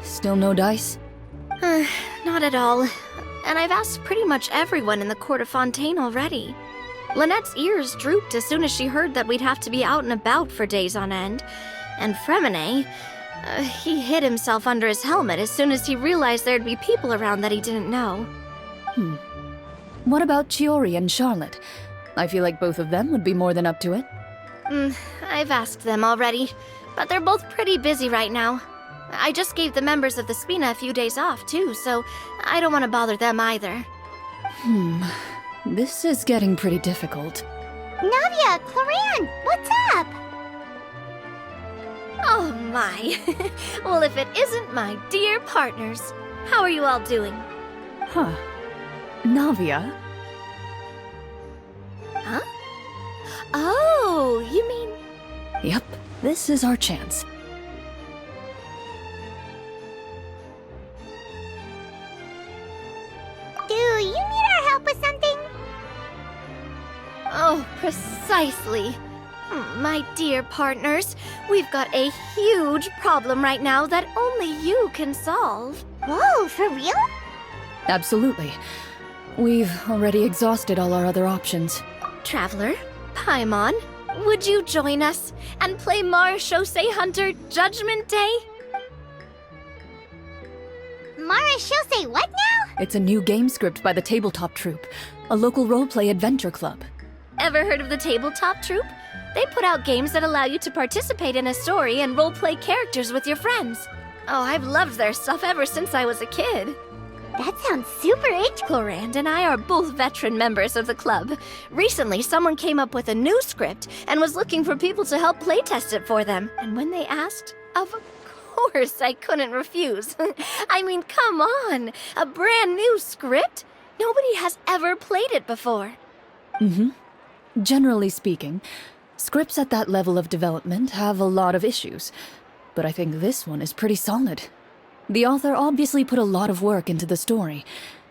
Still no dice? Not at all. And I've asked pretty much everyone in the court of Fontaine already. Lynette's ears drooped as soon as she heard that we'd have to be out and about for days on end. And Fremine, he hid himself under his helmet as soon as he realized there'd be people around that he didn't know. What about Chiori and Charlotte? I feel like both of them would be more than up to it. I've asked them already, but they're both pretty busy right now. I just gave the members of the Spina a few days off, too, so I don't want to bother them either. This is getting pretty difficult. Navia, Clorinde, what's up? Oh my. Well, if it isn't my dear partners. How are you all doing? Huh. Navia? Huh? Oh, you mean... Yep, this is our chance. Do you need our help with something? Oh, precisely. My dear partners, we've got a huge problem right now that only you can solve. Whoa, for real? Absolutely. We've already exhausted all our other options. Traveler, Paimon, would you join us and play Marechaussee Hunter Judgment Day? Marechaussee what now? It's a new game script by the Tabletop Troupe, a local roleplay adventure club. Ever heard of the Tabletop Troupe? They put out games that allow you to participate in a story and roleplay characters with your friends. Oh, I've loved their stuff ever since I was a kid. That sounds super interesting. Clorinde and I are both veteran members of the club. Recently, someone came up with a new script and was looking for people to help playtest it for them. And when they asked, of course I couldn't refuse. I mean, come on! A brand new script? Nobody has ever played it before. Generally speaking, scripts at that level of development have a lot of issues, but I think this one is pretty solid. The author obviously put a lot of work into the story,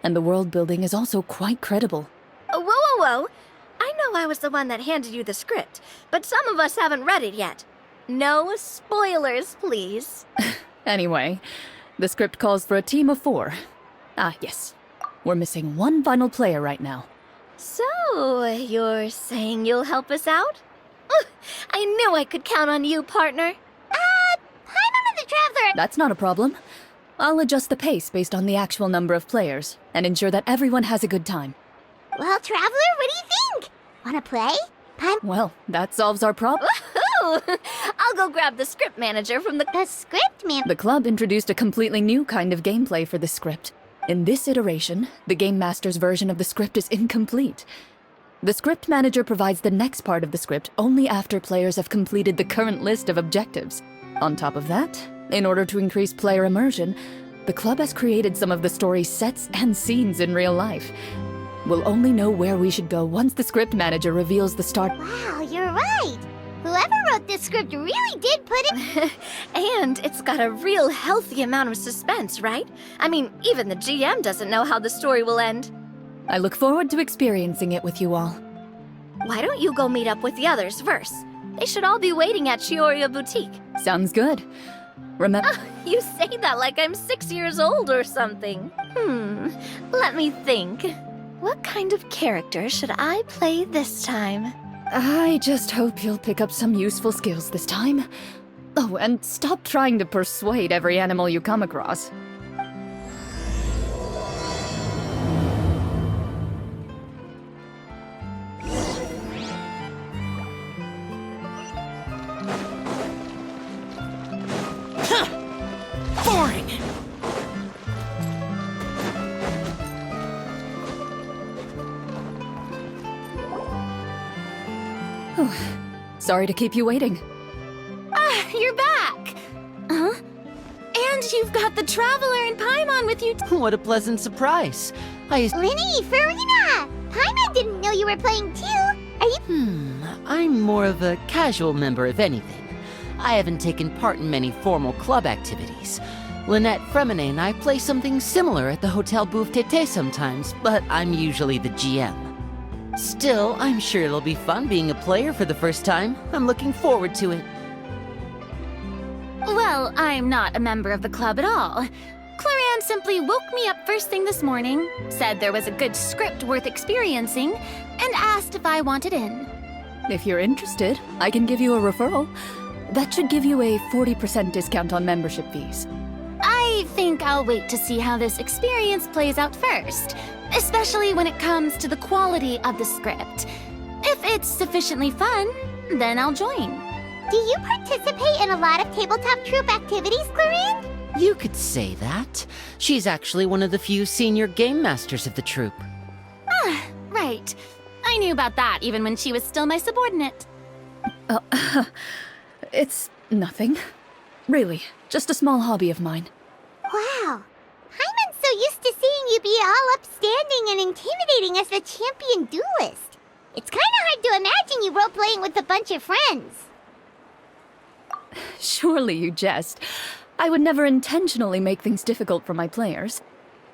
and the world building is also quite credible. Whoa. I know I was the one that handed you the script, but some of us haven't read it yet. No spoilers, please. Anyway, the script calls for a team of 4. Ah, yes. We're missing one final player right now. So, you're saying you'll help us out? I knew I could count on you, partner. Paimon the Traveler. That's not a problem. I'll adjust the pace based on the actual number of players, and ensure that everyone has a good time. Well, Traveler, what do you think? Wanna play? Well, that solves our problem. Woohoo! I'll go grab the script manager from the... The script man. The club introduced a completely new kind of gameplay for this script. In this iteration, the Game Master's version of the script is incomplete. The script manager provides the next part of the script only after players have completed the current list of objectives. On top of that, in order to increase player immersion, the club has created some of the story's sets and scenes in real life. We'll only know where we should go once the script manager reveals the start. Wow, you're right. Whoever wrote this script really did put it... And it's got a real healthy amount of suspense, right? I mean, even the GM doesn't know how the story will end. I look forward to experiencing it with you all. Why don't you go meet up with the others first? They should all be waiting at Chioria Boutique. Sounds good. Remember... You say that like I'm 6 years old or something. Let me think. What kind of character should I play this time? I just hope you'll pick up some useful skills this time. Oh, and stop trying to persuade every animal you come across. Boring! Sorry to keep you waiting. You're back! Huh? And you've got the Traveler and Paimon with you. What a pleasant surprise. Linny, Farina! Paimon didn't know you were playing too. Are you... I'm more of a casual member if anything. I haven't taken part in many formal club activities. Lynette, Fremine, and I play something similar at the Hotel Bouffe Tété sometimes, but I'm usually the GM. Still, I'm sure it'll be fun being a player for the first time. I'm looking forward to it. Well, I'm not a member of the club at all. Clorinde simply woke me up first thing this morning, said there was a good script worth experiencing, and asked if I wanted in. If you're interested, I can give you a referral. That should give you a 40% discount on membership fees. I think I'll wait to see how this experience plays out first, especially when it comes to the quality of the script. If it's sufficiently fun, then I'll join. Do you participate in a lot of tabletop troupe activities, Clorinde? You could say that. She's actually one of the few senior game masters of the troupe. Right. I knew about that even when she was still my subordinate. It's nothing. Really, just a small hobby of mine. Wow. Hyman's so used to seeing you be all upstanding and intimidating as the champion duelist. It's kind of hard to imagine you role-playing with a bunch of friends. Surely you jest. I would never intentionally make things difficult for my players.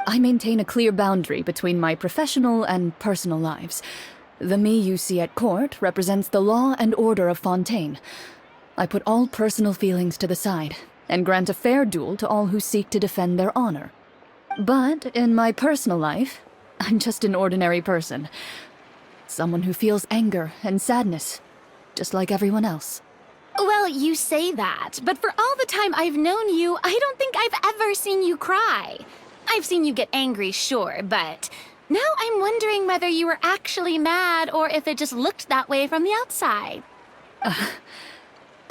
I maintain a clear boundary between my professional and personal lives. The me you see at court represents the law and order of Fontaine. I put all personal feelings to the side and grant a fair duel to all who seek to defend their honor. But in my personal life, I'm just an ordinary person. Someone who feels anger and sadness, just like everyone else. Well, you say that, but for all the time I've known you, I don't think I've ever seen you cry. I've seen you get angry, sure, but now I'm wondering whether you were actually mad or if it just looked that way from the outside.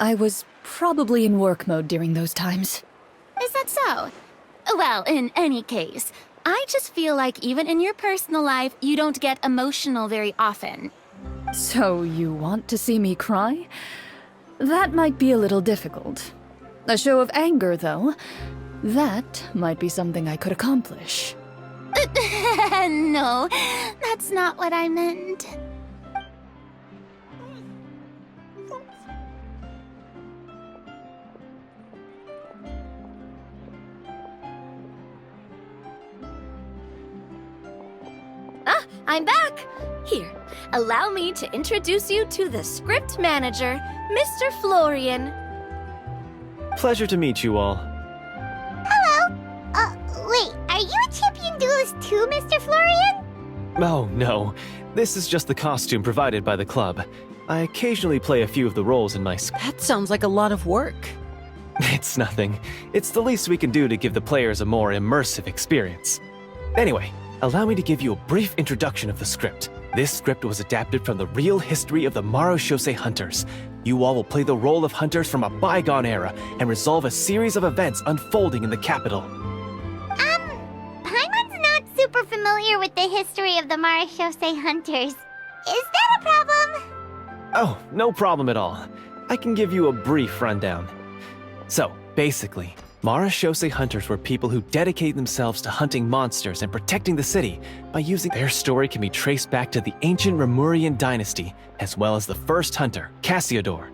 I was probably in work mode during those times. Is that so? Well, in any case, I just feel like even in your personal life, you don't get emotional very often. So you want to see me cry? That might be a little difficult. A show of anger, though, that might be something I could accomplish. No, that's not what I meant. I'm back! Here, allow me to introduce you to the script manager, Mr. Florian. Pleasure to meet you all. Hello. Wait, are you a champion duelist too, Mr. Florian? Oh, no. This is just the costume provided by the club. I occasionally play a few of the roles in my That sounds like a lot of work. It's nothing. It's the least we can do to give the players a more immersive experience. Anyway, allow me to give you a brief introduction of the script. This script was adapted from the real history of the Marachose Hunters. You all will play the role of hunters from a bygone era and resolve a series of events unfolding in the capital. Paimon's not super familiar with the history of the Marachose Hunters. Is that a problem? Oh, no problem at all. I can give you a brief rundown. So, basically, Marachose hunters were people who dedicated themselves to hunting monsters and protecting the city by using their story can be traced back to the ancient Remurian dynasty, as well as the first hunter, Cassiodor.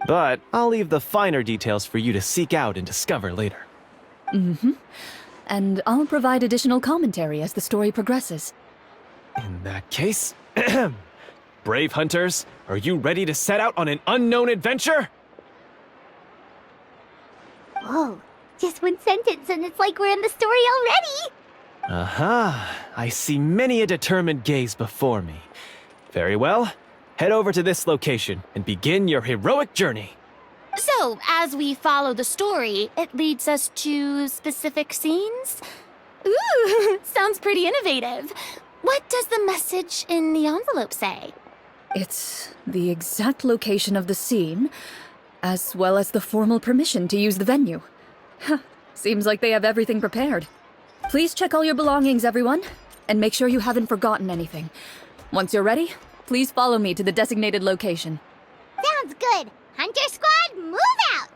But I'll leave the finer details for you to seek out and discover later. And I'll provide additional commentary as the story progresses. In that case, brave hunters, are you ready to set out on an unknown adventure? Whoa, just one sentence and it's like we're in the story already! Aha, I see many a determined gaze before me. Very well, head over to this location and begin your heroic journey. So, as we follow the story, it leads us to specific scenes? Ooh, sounds pretty innovative. What does the message in the envelope say? It's the exact location of the scene, as well as the formal permission to use the venue. Seems like they have everything prepared. Please check all your belongings, everyone, and make sure you haven't forgotten anything. Once you're ready, please follow me to the designated location. Sounds good. Hunter Squad, move out!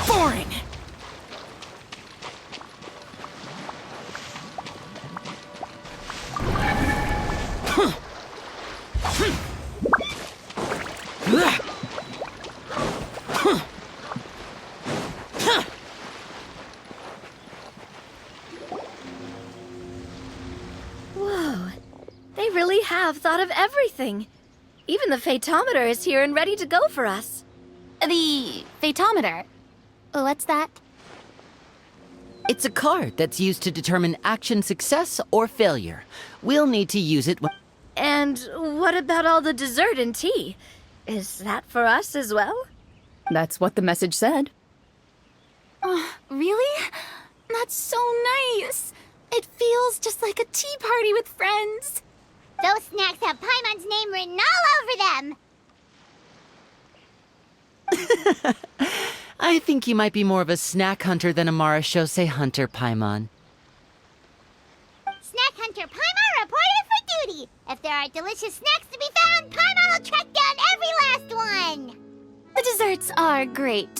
Boring. Whoa, they really have thought of everything. Even the phaetometer is here and ready to go for us. The phaetometer? What's that? It's a card that's used to determine action success or failure. We'll need to use it when... And what about all the dessert and tea? Is that for us as well? That's what the message said. Really? That's so nice. It feels just like a tea party with friends. Those snacks have Paimon's name written all over them. I think you might be more of a snack hunter than a Marashose hunter, Paimon. Snack Hunter Paimon reported for duty. If there are delicious snacks to be found, Paimon will track down every last one. The desserts are great.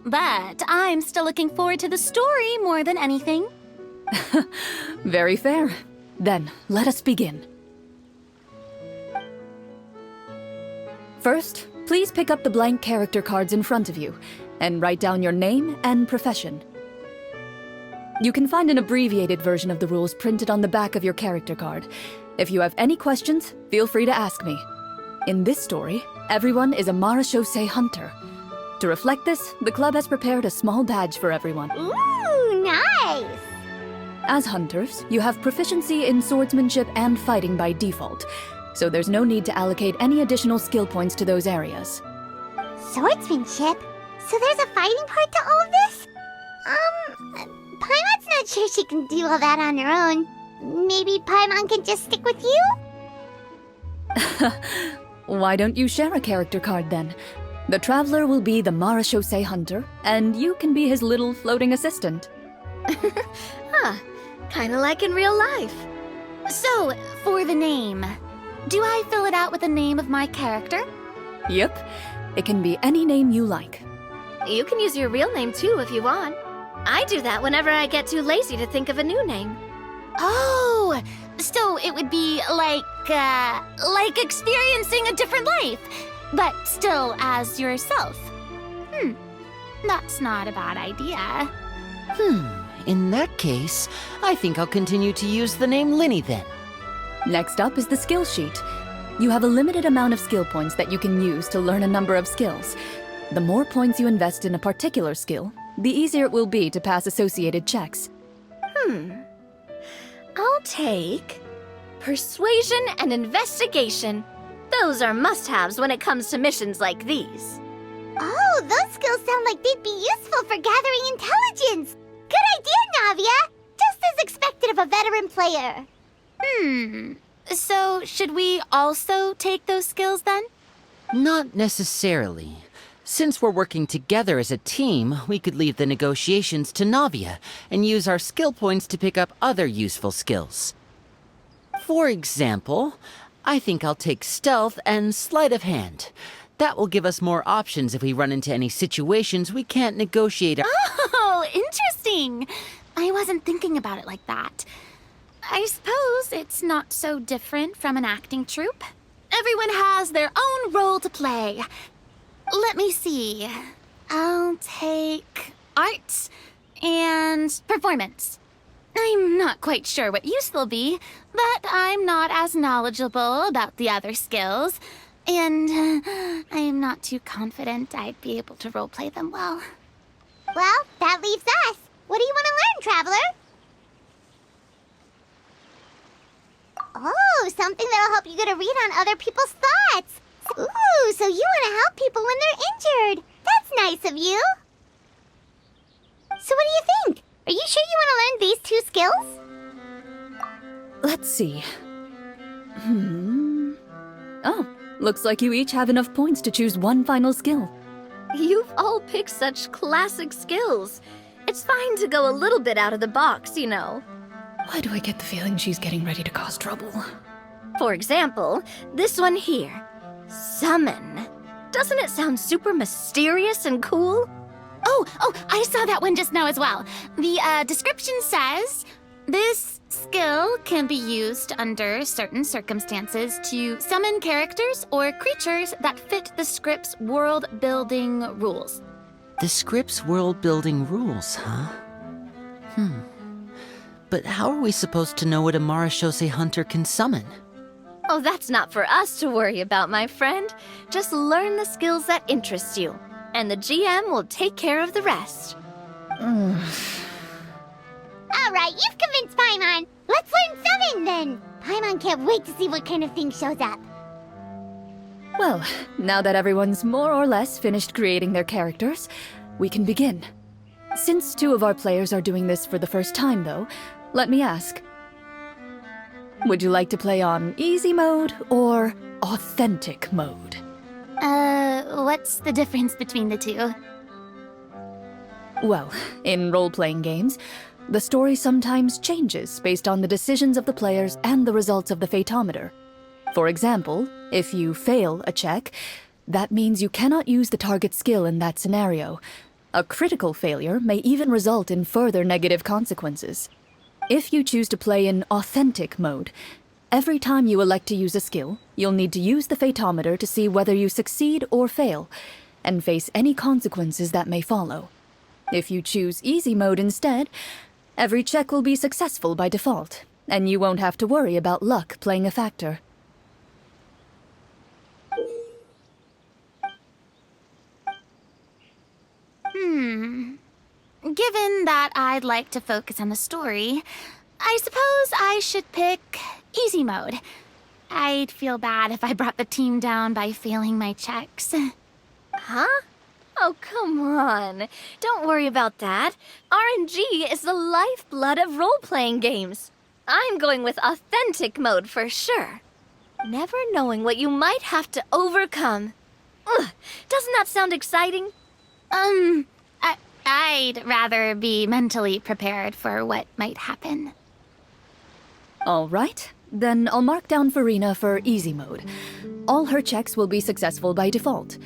But I'm still looking forward to the story more than anything. Very fair. Then, let us begin. First, please pick up the blank character cards in front of you and write down your name and profession. You can find an abbreviated version of the rules printed on the back of your character card. If you have any questions, feel free to ask me. In this story, everyone is a Marashose hunter. To reflect this, the club has prepared a small badge for everyone. Ooh, nice. As hunters, you have proficiency in swordsmanship and fighting by default, so there's no need to allocate any additional skill points to those areas. Swordsmanship? So there's a fighting part to all of this? Paimon's not sure she can do all that on her own. Maybe Paimon can just stick with you? Why don't you share a character card then? The Traveler will be the Marashose hunter, and you can be his little floating assistant. Huh, kinda like in real life. So, for the name, do I fill it out with the name of my character? Yep, it can be any name you like. You can use your real name too if you want. I do that whenever I get too lazy to think of a new name. Oh, so it would be like experiencing a different life, but still as yourself. That's not a bad idea. In that case, I think I'll continue to use the name Linny then. Next up is the skill sheet. You have a limited amount of skill points that you can use to learn a number of skills. The more points you invest in a particular skill, the easier it will be to pass associated checks. I'll take persuasion and investigation. Those are must-haves when it comes to missions like these. Oh, those skills sound like they'd be useful for gathering intelligence. Good idea, Navia. Just as expected of a veteran player. So should we also take those skills then? Not necessarily. Since we're working together as a team, we could leave the negotiations to Navia and use our skill points to pick up other useful skills. For example, I think I'll take stealth and sleight of hand. That will give us more options if we run into any situations we can't negotiate. Oh, interesting. I wasn't thinking about it like that. I suppose it's not so different from an acting troupe. Everyone has their own role to play. Let me see. I'll take arts and performance. I'm not quite sure what use they'll be, but I'm not as knowledgeable about the other skills, and I'm not too confident I'd be able to roleplay them well. Well, that leaves us. What do you want to learn, Traveler? Oh, something that'll help you get a read on other people's thoughts. Ooh, so you want to help people when they're injured. That's nice of you. So what do you think? Are you sure you want to learn these two skills? Let's see. Oh, looks like you each have enough points to choose one final skill. You've all picked such classic skills. It's fine to go a little bit out of the box, you know. Why do I get the feeling she's getting ready to cause trouble? For example, this one here. Summon. Doesn't it sound super mysterious and cool? Oh, I saw that one just now as well. The description says, this skill can be used under certain circumstances to summon characters or creatures that fit the script's world-building rules. The script's world-building rules, huh? But how are we supposed to know what a Marashose hunter can summon? Oh, that's not for us to worry about, my friend. Just learn the skills that interest you, and the GM will take care of the rest. Alright, you've convinced Paimon. Let's learn summon then. Paimon can't wait to see what kind of thing shows up. Well, now that everyone's more or less finished creating their characters, we can begin. Since 2 of our players are doing this for the first time, though, let me ask. Would you like to play on easy mode or authentic mode? What's the difference between the two? Well, in role-playing games, the story sometimes changes based on the decisions of the players and the results of the Fatometer. For example, if you fail a check, that means you cannot use the target skill in that scenario. A critical failure may even result in further negative consequences. If you choose to play in authentic mode, every time you elect to use a skill, you'll need to use the Fatometer to see whether you succeed or fail, and face any consequences that may follow. If you choose easy mode instead, every check will be successful by default, and you won't have to worry about luck playing a factor. Given that I'd like to focus on the story, I suppose I should pick easy mode. I'd feel bad if I brought the team down by failing my checks. Huh? Oh, come on. Don't worry about that. RNG is the lifeblood of role-playing games. I'm going with authentic mode for sure. Never knowing what you might have to overcome. Ugh, doesn't that sound exciting? I'd rather be mentally prepared for what might happen. All right, then I'll mark down Farina for easy mode. All her checks will be successful by default.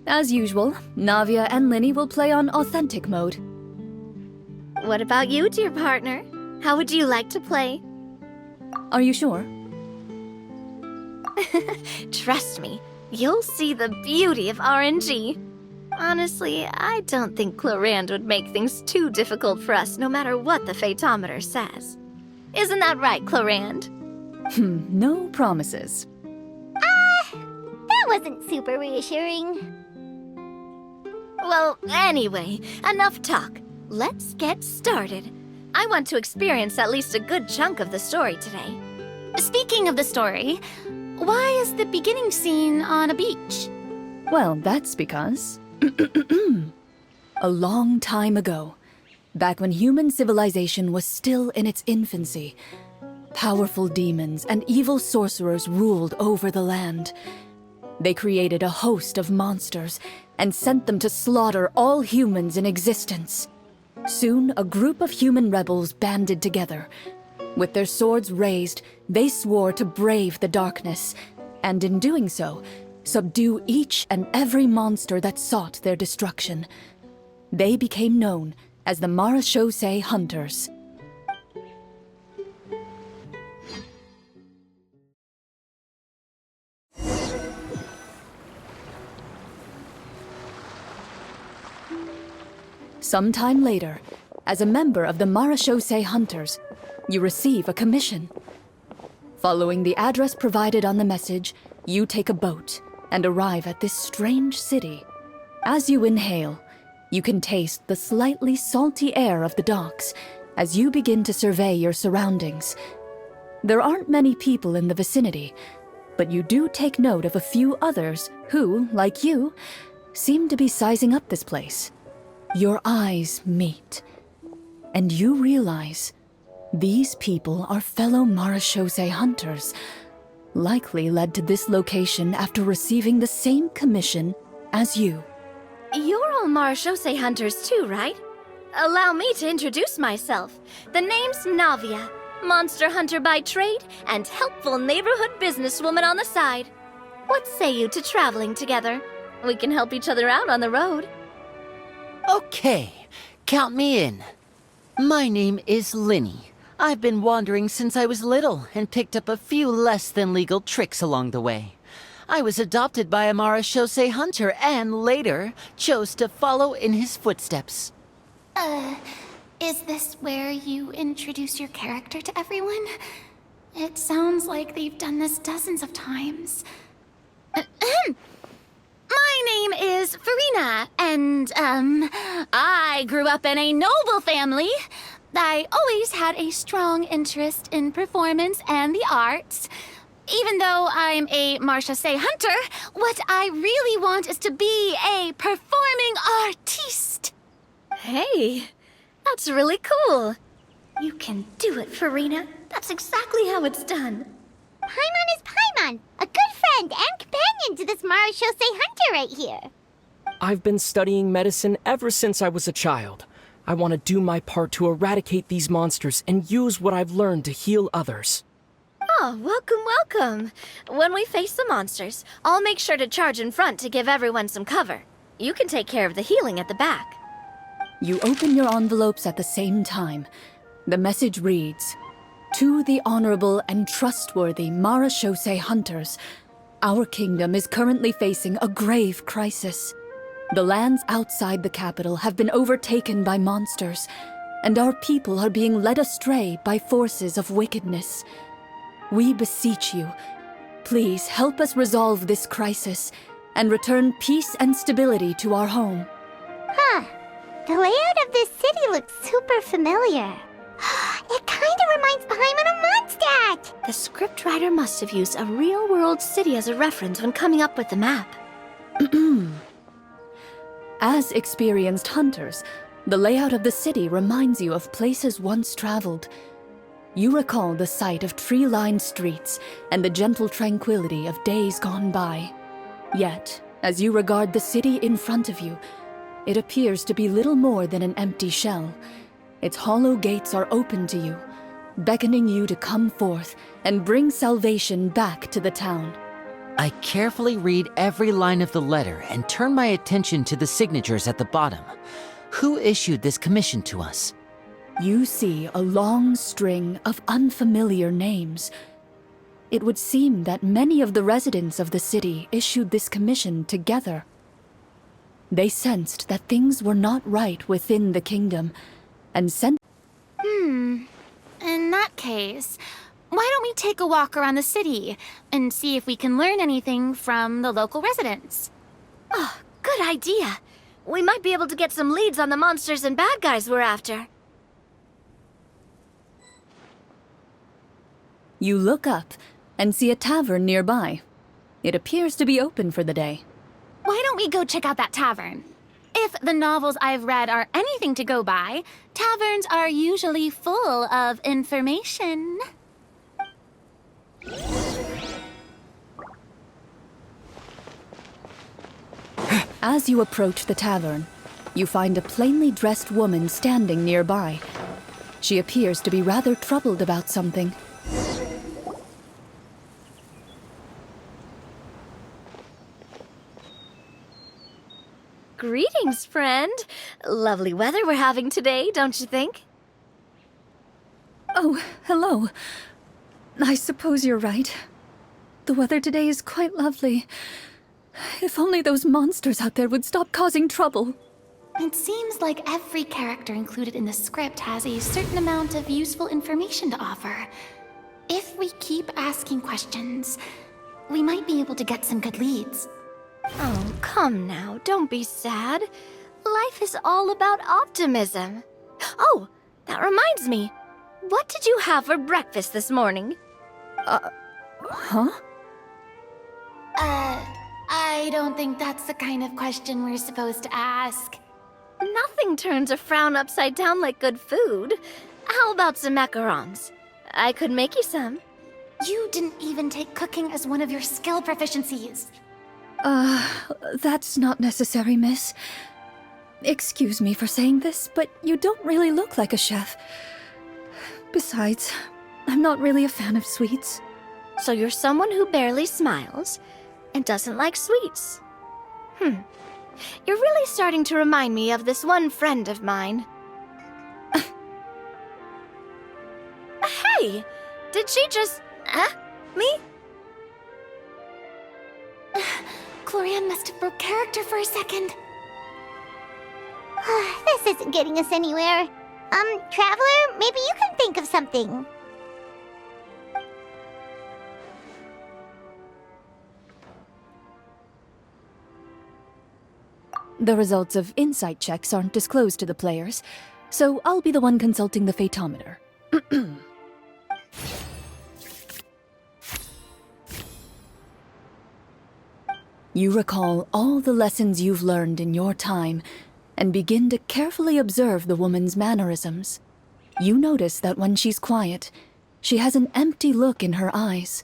As usual, Navia and Linny will play on authentic mode. What about you, dear partner? How would you like to play? Are you sure? Trust me, you'll see the beauty of RNG. Honestly, I don't think Clorinde would make things too difficult for us no matter what the Fatometer says. Isn't that right, Clorinde? No promises. That wasn't super reassuring. Well, anyway, enough talk. Let's get started. I want to experience at least a good chunk of the story today. Speaking of the story, why is the beginning scene on a beach? Well, that's because... a long time ago, back when human civilization was still in its infancy, powerful demons and evil sorcerers ruled over the land. They created a host of monsters and sent them to slaughter all humans in existence. Soon, a group of human rebels banded together. With their swords raised, they swore to brave the darkness, and in doing so, subdue each and every monster that sought their destruction. They became known as the Marashose Hunters. Sometime later, as a member of the Marashose Hunters, you receive a commission. Following the address provided on the message, you take a boat and arrive at this strange city. As you inhale, you can taste the slightly salty air of the docks as you begin to survey your surroundings. There aren't many people in the vicinity, but you do take note of a few others who, like you, seem to be sizing up this place. Your eyes meet, and you realize these people are fellow Marashose hunters, likely led to this location after receiving the same commission as you. You're all Marashose hunters too, right? Allow me to introduce myself. The name's Navia, monster hunter by trade and helpful neighborhood businesswoman on the side. What say you to traveling together? We can help each other out on the road. Okay, count me in. My name is Linny. I've been wandering since I was little and picked up a few less than legal tricks along the way. I was adopted by Amara Shosei Hunter and later chose to follow in his footsteps. Is this where you introduce your character to everyone? It sounds like they've done this dozens of times. My name is Farina, and, I grew up in a noble family. I always had a strong interest in performance and the arts. Even though I'm a Marchese Hunter, what I really want is to be a performing artiste. Hey, that's really cool. You can do it, Farina. That's exactly how it's done. Paimon is Paimon, a good friend and companion to this Mara Shosei Hunter right here. I've been studying medicine ever since I was a child. I want to do my part to eradicate these monsters and use what I've learned to heal others. Oh, welcome, welcome. When we face the monsters, I'll make sure to charge in front to give everyone some cover. You can take care of the healing at the back. You open your envelopes at the same time. The message reads, "To the honorable and trustworthy Mara Shosei Hunters, our kingdom is currently facing a grave crisis. The lands outside the capital have been overtaken by monsters, and our people are being led astray by forces of wickedness. We beseech you, please help us resolve this crisis and return peace and stability to our home." The layout of this city looks super familiar. It kind of reminds Paimon of Mondstadt. The scriptwriter must have used a real-world city as a reference when coming up with the map. As experienced hunters, the layout of the city reminds you of places once traveled. You recall the sight of tree-lined streets and the gentle tranquility of days gone by. Yet, as you regard the city in front of you, it appears to be little more than an empty shell. Its hollow gates are open to you, beckoning you to come forth and bring salvation back to the town. I carefully read every line of the letter and turn my attention to the signatures at the bottom. Who issued this commission to us? You see a long string of unfamiliar names. It would seem that many of the residents of the city issued this commission together. They sensed that things were not right within the kingdom, and sent... In that case, why don't we take a walk around the city and see if we can learn anything from the local residents? Oh, good idea. We might be able to get some leads on the monsters and bad guys we're after. You look up and see a tavern nearby. It appears to be open for the day. Why don't we go check out that tavern? If the novels I've read are anything to go by, taverns are usually full of information. As you approach the tavern, you find a plainly dressed woman standing nearby. She appears to be rather troubled about something. Greetings, friend. Lovely weather we're having today, don't you think? Oh, hello. I suppose you're right. The weather today is quite lovely. If only those monsters out there would stop causing trouble. It seems like every character included in the script has a certain amount of useful information to offer. If we keep asking questions, we might be able to get some good leads. Oh, come now, don't be sad. Life is all about optimism. Oh, that reminds me. What did you have for breakfast this morning? Huh? I don't think that's the kind of question we're supposed to ask. Nothing turns a frown upside down like good food. How about some macarons? I could make you some. You didn't even take cooking as one of your skill proficiencies. That's not necessary, miss. Excuse me for saying this, but you don't really look like a chef. Besides, I'm not really a fan of sweets. So you're someone who barely smiles? and doesn't like sweets. You're really starting to remind me of this one friend of mine. Hey! Did she just... me? Clorinde must have broke character for a second. This isn't getting us anywhere. Traveler, maybe you can think of something. The results of insight checks aren't disclosed to the players, so I'll be the one consulting the fatometer. You recall all the lessons you've learned in your time and begin to carefully observe the woman's mannerisms. You notice that when she's quiet, she has an empty look in her eyes,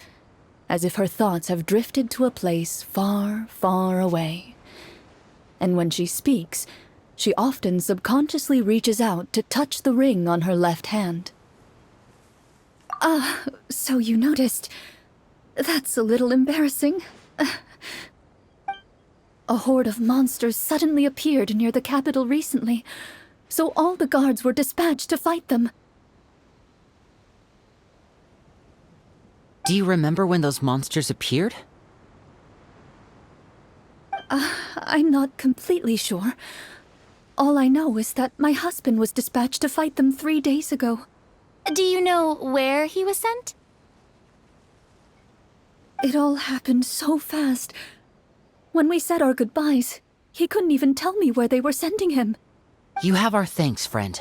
as if her thoughts have drifted to a place far, far away. And when she speaks, she often subconsciously reaches out to touch the ring on her left hand. So you noticed. That's a little embarrassing. A horde of monsters suddenly appeared near the capital recently, so all the guards were dispatched to fight them. Do you remember when those monsters appeared? I'm not completely sure. All I know is that my husband was dispatched to fight them 3 days ago. Do you know where he was sent? It all happened so fast. When we said our goodbyes, he couldn't even tell me where they were sending him. You have our thanks, friend.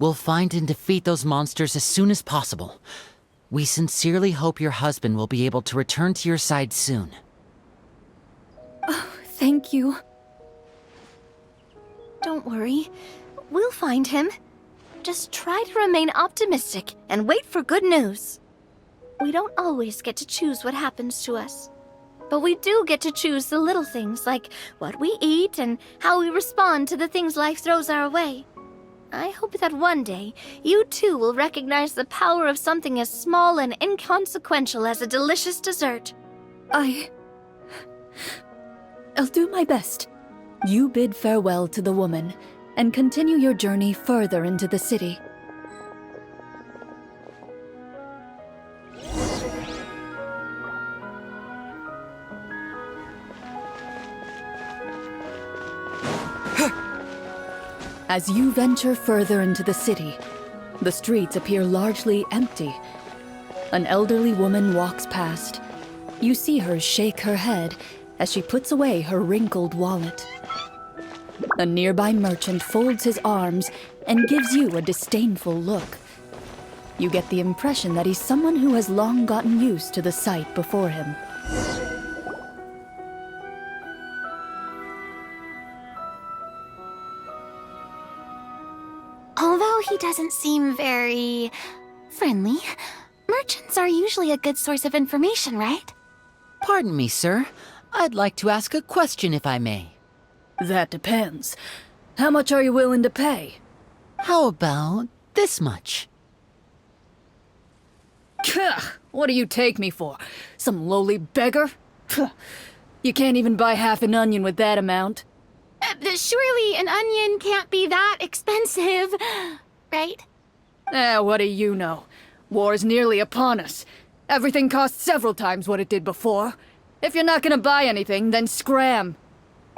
We'll find and defeat those monsters as soon as possible. We sincerely hope your husband will be able to return to your side soon. Oh, thank you. Don't worry. We'll find him. Just try to remain optimistic and wait for good news. We don't always get to choose what happens to us. But we do get to choose the little things, like what we eat and how we respond to the things life throws our way. I hope that one day, you too will recognize the power of something as small and inconsequential as a delicious dessert. I'll do my best. You bid farewell to the woman, and continue your journey further into the city. As you venture further into the city, the streets appear largely empty. An elderly woman walks past. You see her shake her head as she puts away her wrinkled wallet. A nearby merchant folds his arms and gives you a disdainful look. You get the impression that he's someone who has long gotten used to the sight before him. Although he doesn't seem very friendly, merchants are usually a good source of information, right? Pardon me, sir. I'd like to ask a question if I may. That depends. How much are you willing to pay? How about this much? What do you take me for? Some lowly beggar? You can't even buy half an onion with that amount. Surely an onion can't be that expensive, right? What do you know? War's nearly upon us. Everything costs several times what it did before. If you're not gonna buy anything, then scram.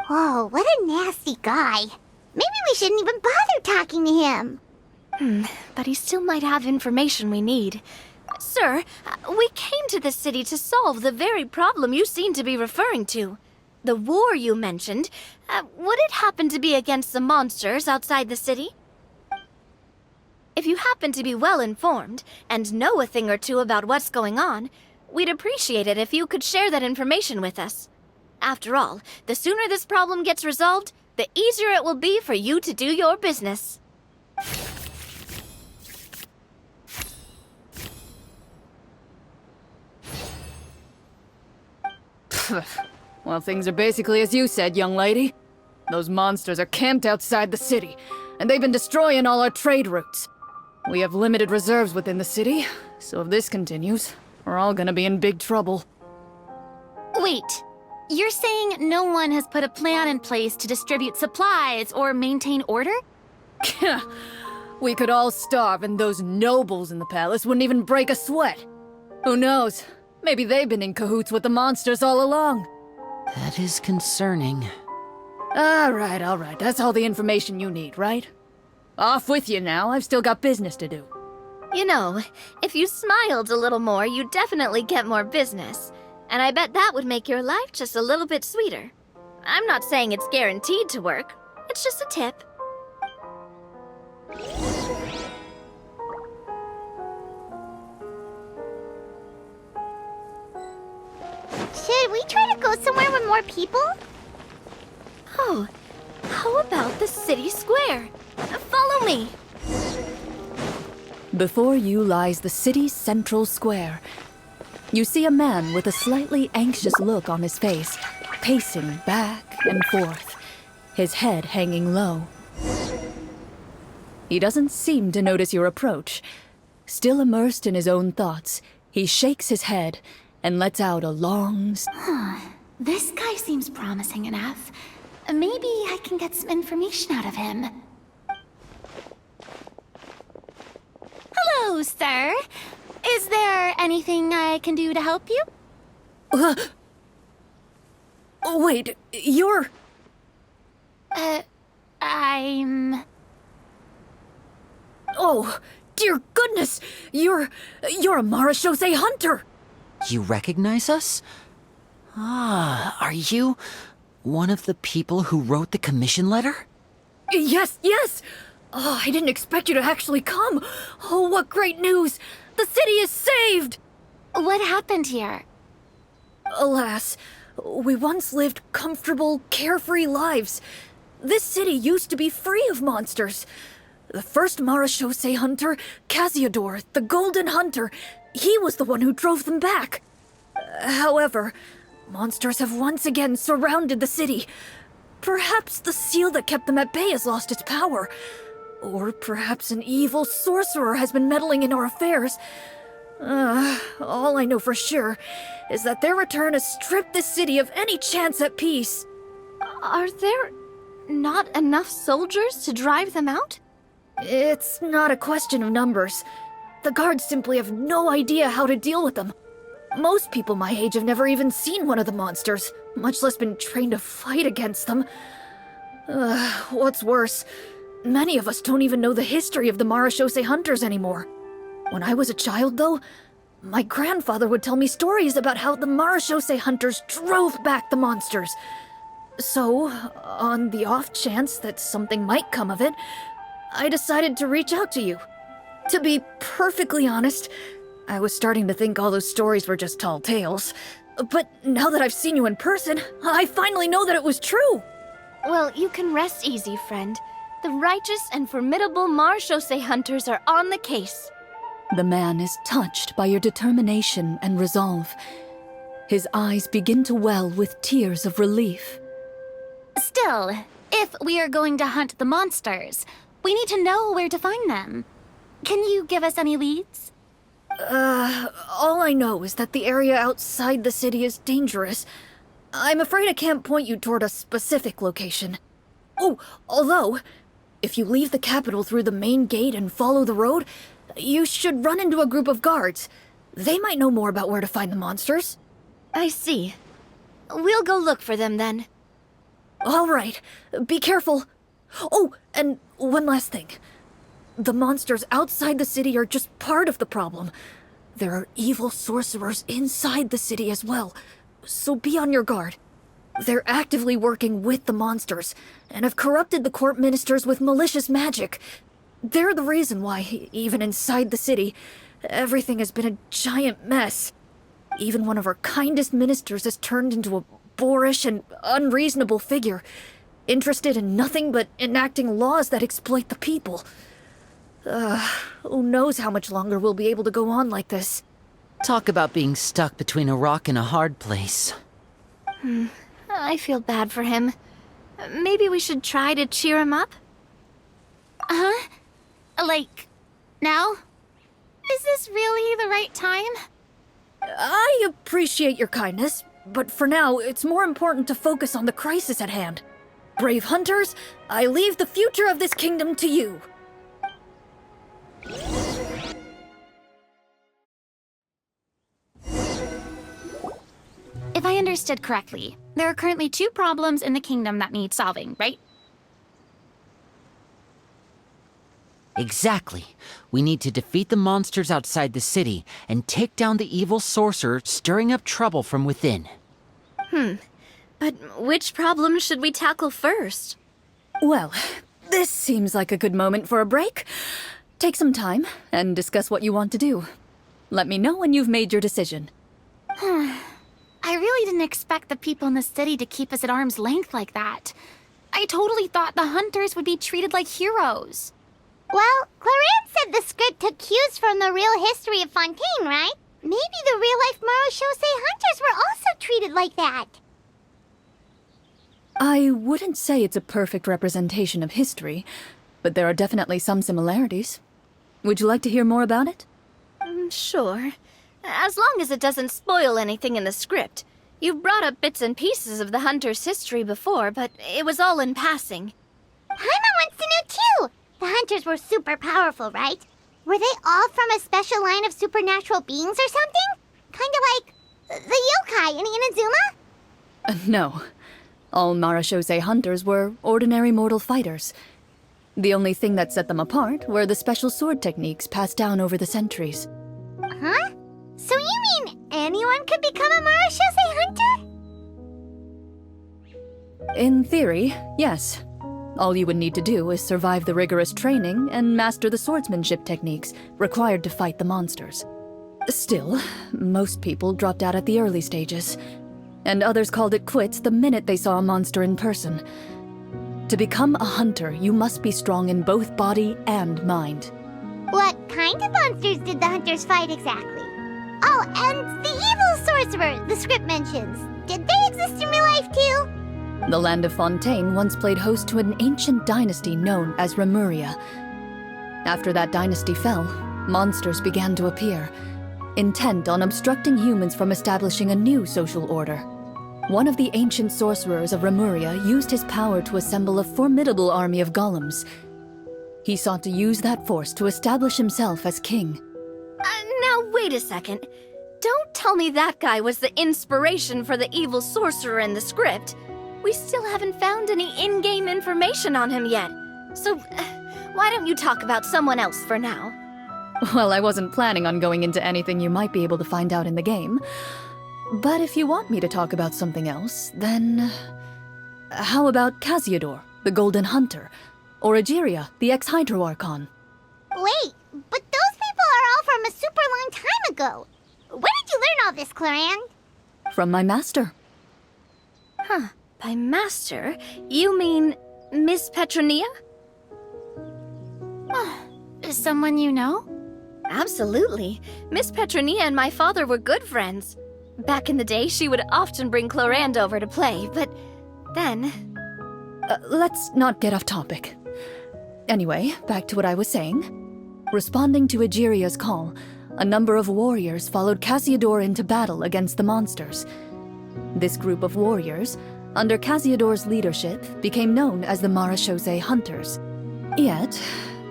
Whoa, what a nasty guy. Maybe we shouldn't even bother talking to him. But he still might have information we need. Sir, we came to this city to solve the very problem you seem to be referring to. The war you mentioned, would it happen to be against the monsters outside the city? If you happen to be well informed and know a thing or two about what's going on, we'd appreciate it if you could share that information with us. After all, the sooner this problem gets resolved, the easier it will be for you to do your business. Well, things are basically as you said, young lady. Those monsters are camped outside the city, and they've been destroying all our trade routes. We have limited reserves within the city, so if this continues, we're all gonna be in big trouble. Wait, you're saying no one has put a plan in place to distribute supplies or maintain order? We could all starve and those nobles in the palace wouldn't even break a sweat. Who knows? Maybe they've been in cahoots with the monsters all along. That is concerning. All right. That's all the information you need, right? Off with you now. I've still got business to do. You know, if you smiled a little more, you'd definitely get more business. And I bet that would make your life just a little bit sweeter. I'm not saying it's guaranteed to work. It's just a tip. Should we try to go somewhere with more people? Oh, how about the city square? Follow me. Before you lies the city's central square. You see a man with a slightly anxious look on his face, pacing back and forth, his head hanging low. He doesn't seem to notice your approach. Still immersed in his own thoughts, he shakes his head and lets out a long... This guy seems promising enough. Maybe I can get some information out of him. Hello, sir. Is there anything I can do to help you? Wait, you're... I'm... Oh, dear goodness! You're a Marashose hunter! You recognize us? Ah, are you one of the people who wrote the commission letter? Yes! Oh, I didn't expect you to actually come! Oh, what great news! The city is saved! What happened here? Alas, we once lived comfortable, carefree lives. This city used to be free of monsters. The first Marashose hunter, Casiodor, the Golden Hunter, he was the one who drove them back. However, monsters have once again surrounded the city. Perhaps the seal that kept them at bay has lost its power. Or perhaps an evil sorcerer has been meddling in our affairs. All I know for sure is that their return has stripped the city of any chance at peace. Are there not enough soldiers to drive them out? It's not a question of numbers. The guards simply have no idea how to deal with them. Most people my age have never even seen one of the monsters, much less been trained to fight against them. What's worse, many of us don't even know the history of the Marashose hunters anymore. When I was a child, though, my grandfather would tell me stories about how the Marashose hunters drove back the monsters. So, on the off chance that something might come of it, I decided to reach out to you. To be perfectly honest, I was starting to think all those stories were just tall tales. But now that I've seen you in person, I finally know that it was true! Well, you can rest easy, friend. The righteous and formidable Marashose hunters are on the case. The man is touched by your determination and resolve. His eyes begin to well with tears of relief. Still, if we are going to hunt the monsters, we need to know where to find them. Can you give us any leads? All I know is that the area outside the city is dangerous. I'm afraid I can't point you toward a specific location. Oh, although, if you leave the capital through the main gate and follow the road, you should run into a group of guards. They might know more about where to find the monsters. I see. We'll go look for them then. All right, be careful. Oh, and one last thing. The monsters outside the city are just part of the problem. There are evil sorcerers inside the city as well, so be on your guard. They're actively working with the monsters, and have corrupted the court ministers with malicious magic. They're the reason why, even inside the city, everything has been a giant mess. Even one of our kindest ministers has turned into a boorish and unreasonable figure, interested in nothing but enacting laws that exploit the people. Who knows how much longer we'll be able to go on like this. Talk about being stuck between a rock and a hard place. I feel bad for him. Maybe we should try to cheer him up? Huh? Like, now? Is this really the right time? I appreciate your kindness, but for now, it's more important to focus on the crisis at hand. Brave hunters, I leave the future of this kingdom to you. If I understood correctly, there are currently 2 problems in the kingdom that need solving, right? Exactly. We need to defeat the monsters outside the city and take down the evil sorcerer stirring up trouble from within. But which problem should we tackle first? Well, this seems like a good moment for a break. Take some time and discuss what you want to do. Let me know when you've made your decision. I really didn't expect the people in the city to keep us at arm's length like that. I totally thought the hunters would be treated like heroes. Well, Clorinde said the script took cues from the real history of Fontaine, right? Maybe the real-life Marushosei hunters were also treated like that. I wouldn't say it's a perfect representation of history, but there are definitely some similarities. Would you like to hear more about it? Sure. As long as it doesn't spoil anything in the script. You brought up bits and pieces of the hunter's history before, but it was all in passing. Paimon wants to know too! The hunters were super powerful, right? Were they all from a special line of supernatural beings or something? Kinda like the yokai in Inazuma? No. All Marushosei hunters were ordinary mortal fighters. The only thing that set them apart were the special sword techniques passed down over the centuries. Huh? So you mean anyone could become a Marushosei hunter? In theory, yes. All you would need to do is survive the rigorous training and master the swordsmanship techniques required to fight the monsters. Still, most people dropped out at the early stages, and others called it quits the minute they saw a monster in person. To become a hunter, you must be strong in both body and mind. What kind of monsters did the hunters fight exactly? Oh, and the evil sorcerer the script mentions. Did they exist in real life too? The land of Fontaine once played host to an ancient dynasty known as Remuria. After that dynasty fell, monsters began to appear, intent on obstructing humans from establishing a new social order. One of the ancient sorcerers of Remuria used his power to assemble a formidable army of golems. He sought to use that force to establish himself as king. Now wait a second. Don't tell me that guy was the inspiration for the evil sorcerer in the script. We still haven't found any in-game information on him yet. So, why don't you talk about someone else for now? Well, I wasn't planning on going into anything you might be able to find out in the game. But if you want me to talk about something else, then... How about Casiodor, the Golden Hunter? Or Egeria, the ex-Hydro Archon? Wait, but those people are all from a super long time ago. Where did you learn all this, Clorinde? From my master. By master, you mean Miss Petronia? Is someone you know? Absolutely. Miss Petronia and my father were good friends. Back in the day, she would often bring Clorinde over to play, but then... Let's not get off topic. Anyway, back to what I was saying. Responding to Egeria's call, a number of warriors followed Casiodor into battle against the monsters. This group of warriors, under Casiodor's leadership, became known as the Marushosei Hunters. Yet,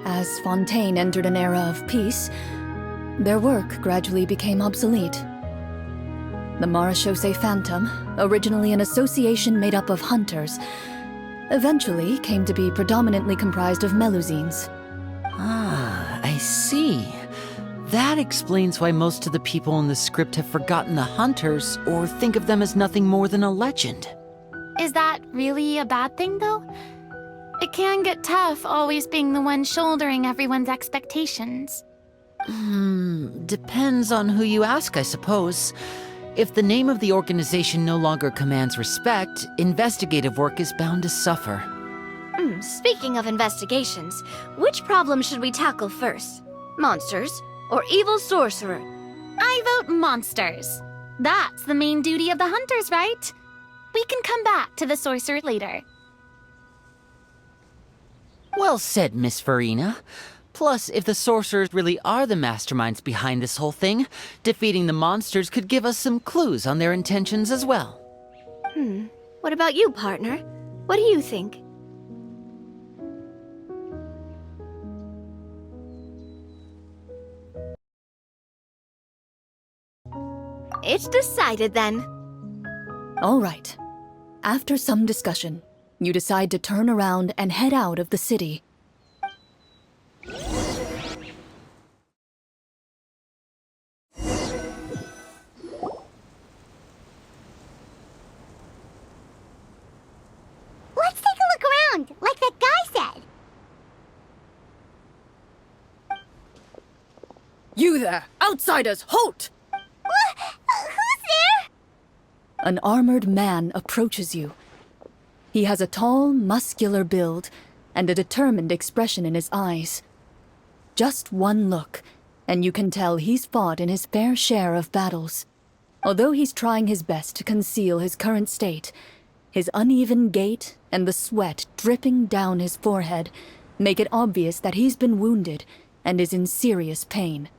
as Fontaine entered an era of peace, their work gradually became obsolete. The Marushosei Phantom, originally an association made up of hunters, eventually came to be predominantly comprised of Melusines. Ah, I see. That explains why most of the people in the script have forgotten the hunters or think of them as nothing more than a legend. Is that really a bad thing, though? It can get tough always being the one shouldering everyone's expectations. Depends on who you ask, I suppose. If the name of the organization no longer commands respect, investigative work is bound to suffer. Speaking of investigations, which problem should we tackle first? Monsters or evil sorcerer? I vote monsters. That's the main duty of the hunters, right? We can come back to the sorcerer later. Well said, Miss Farina. Plus, if the sorcerers really are the masterminds behind this whole thing, defeating the monsters could give us some clues on their intentions as well. What about you, partner? What do you think? It's decided then. All right. After some discussion, you decide to turn around and head out of the city. Let's take a look around, like that guy said. You there! Outsiders, halt! Who's there? An armored man approaches you. He has a tall, muscular build and a determined expression in his eyes. Just one look, and you can tell he's fought in his fair share of battles. Although he's trying his best to conceal his current state, his uneven gait and the sweat dripping down his forehead make it obvious that he's been wounded and is in serious pain.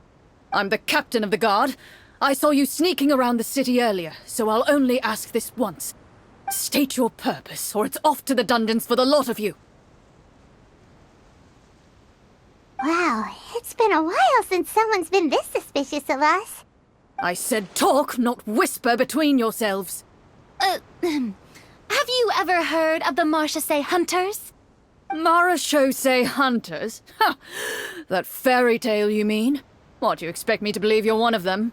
I'm the captain of the guard. I saw you sneaking around the city earlier, so I'll only ask this once. State your purpose, or it's off to the dungeons for the lot of you. Wow, it's been a while since someone's been this suspicious of us. I said talk, not whisper between yourselves. Have you ever heard of the Marchese Hunters? Marachose hunters? Ha! That fairy tale, you mean? What, do you expect me to believe you're one of them?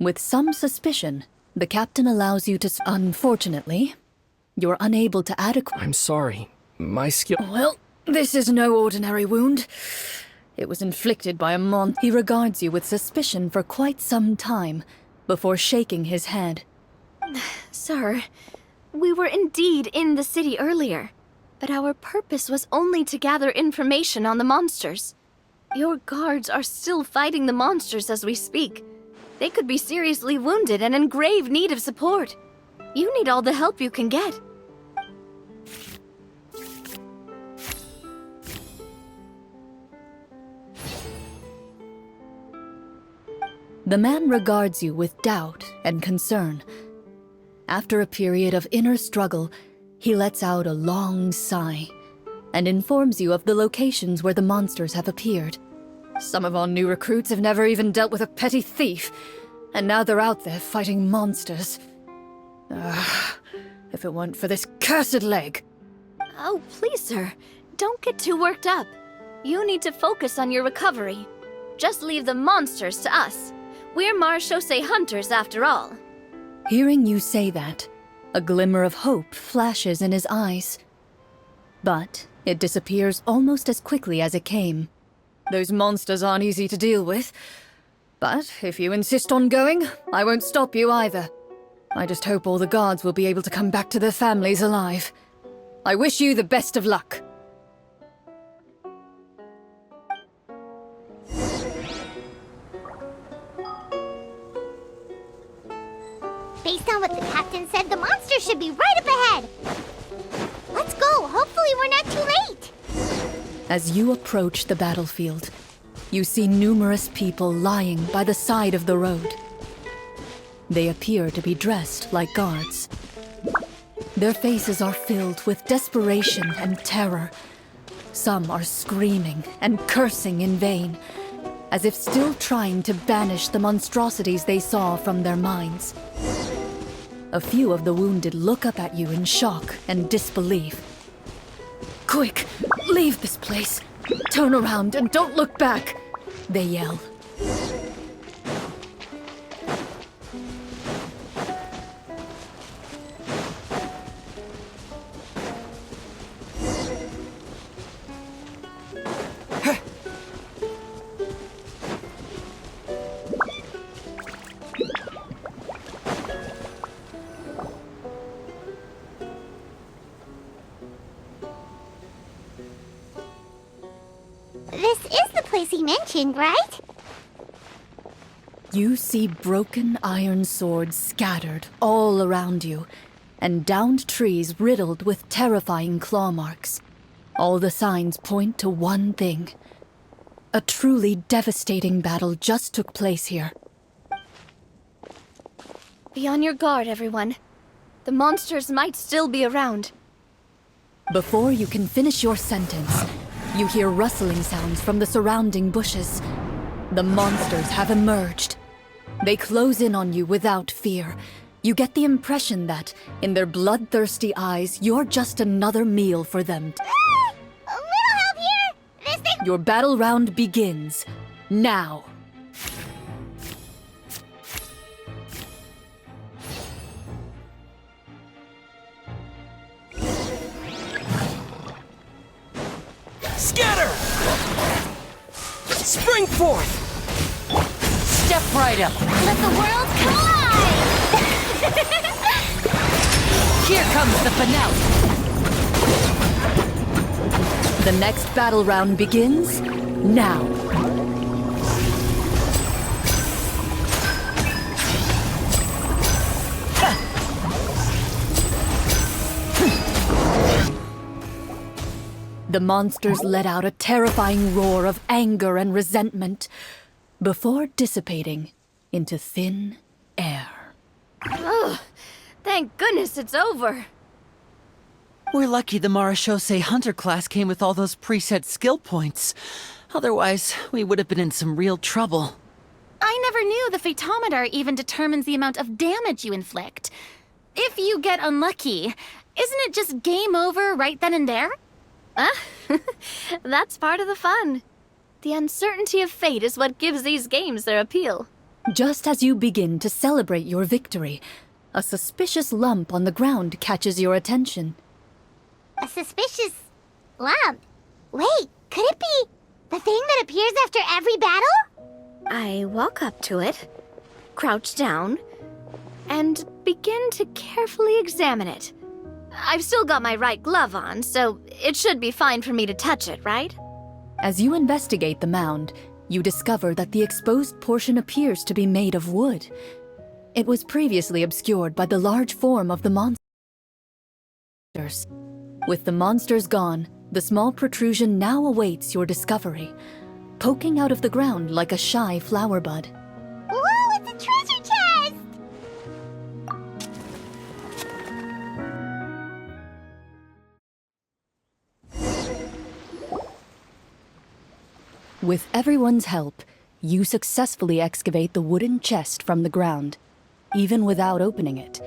With some suspicion, the captain allows you to... Unfortunately, you're unable to adequately... I'm sorry. My skill... Well, this is no ordinary wound. It was inflicted by a mon... He regards you with suspicion for quite some time, before shaking his head. Sir, we were indeed in the city earlier, but our purpose was only to gather information on the monsters. Your guards are still fighting the monsters as we speak. They could be seriously wounded and in grave need of support. You need all the help you can get. The man regards you with doubt and concern. After a period of inner struggle, he lets out a long sigh and informs you of the locations where the monsters have appeared. Some of our new recruits have never even dealt with a petty thief, and now they're out there fighting monsters. If it weren't for this cursed leg. Oh, please, sir. Don't get too worked up. You need to focus on your recovery. Just leave the monsters to us. We're Marchese Hunters, after all. Hearing you say that, a glimmer of hope flashes in his eyes. But it disappears almost as quickly as it came. Those monsters aren't easy to deal with. But if you insist on going, I won't stop you either. I just hope all the guards will be able to come back to their families alive. I wish you the best of luck. Based on what the captain said, the monster should be right up ahead. Let's go. Hopefully we're not too late. As you approach the battlefield, you see numerous people lying by the side of the road. They appear to be dressed like guards. Their faces are filled with desperation and terror. Some are screaming and cursing in vain, as if still trying to banish the monstrosities they saw from their minds. A few of the wounded look up at you in shock and disbelief. Quick, leave this place. Turn around and don't look back, they yell. This is the place he mentioned, right? You see broken iron swords scattered all around you, and downed trees riddled with terrifying claw marks. All the signs point to one thing. A truly devastating battle just took place here. Be on your guard, everyone. The monsters might still be around. Before you can finish your sentence, you hear rustling sounds from the surrounding bushes. The monsters have emerged. They close in on you without fear. You get the impression that, in their bloodthirsty eyes, you're just another meal for them. A little help here! This thing— Your battle round begins now. Scatter! Spring forth! Step right up. Let the world collide! Here comes the finale. The next battle round begins now. The monsters let out a terrifying roar of anger and resentment before dissipating into thin air. Ugh, thank goodness it's over. We're lucky the Marashose Hunter class came with all those preset skill points. Otherwise, we would have been in some real trouble. I never knew the Fatometer even determines the amount of damage you inflict. If you get unlucky, isn't it just game over right then and there? That's part of the fun. The uncertainty of fate is what gives these games their appeal. Just as you begin to celebrate your victory, a suspicious lump on the ground catches your attention. A suspicious lump. Wait, could it be the thing that appears after every battle? I walk up to it, crouch down, and begin to carefully examine it. I've still got my right glove on, so it should be fine for me to touch it, right? As you investigate the mound, you discover that the exposed portion appears to be made of wood. It was previously obscured by the large form of the monsters. With the monsters gone, the small protrusion now awaits your discovery, poking out of the ground like a shy flower bud. Whoa, it's a treasure chest! With everyone's help, you successfully excavate the wooden chest from the ground. Even without opening it,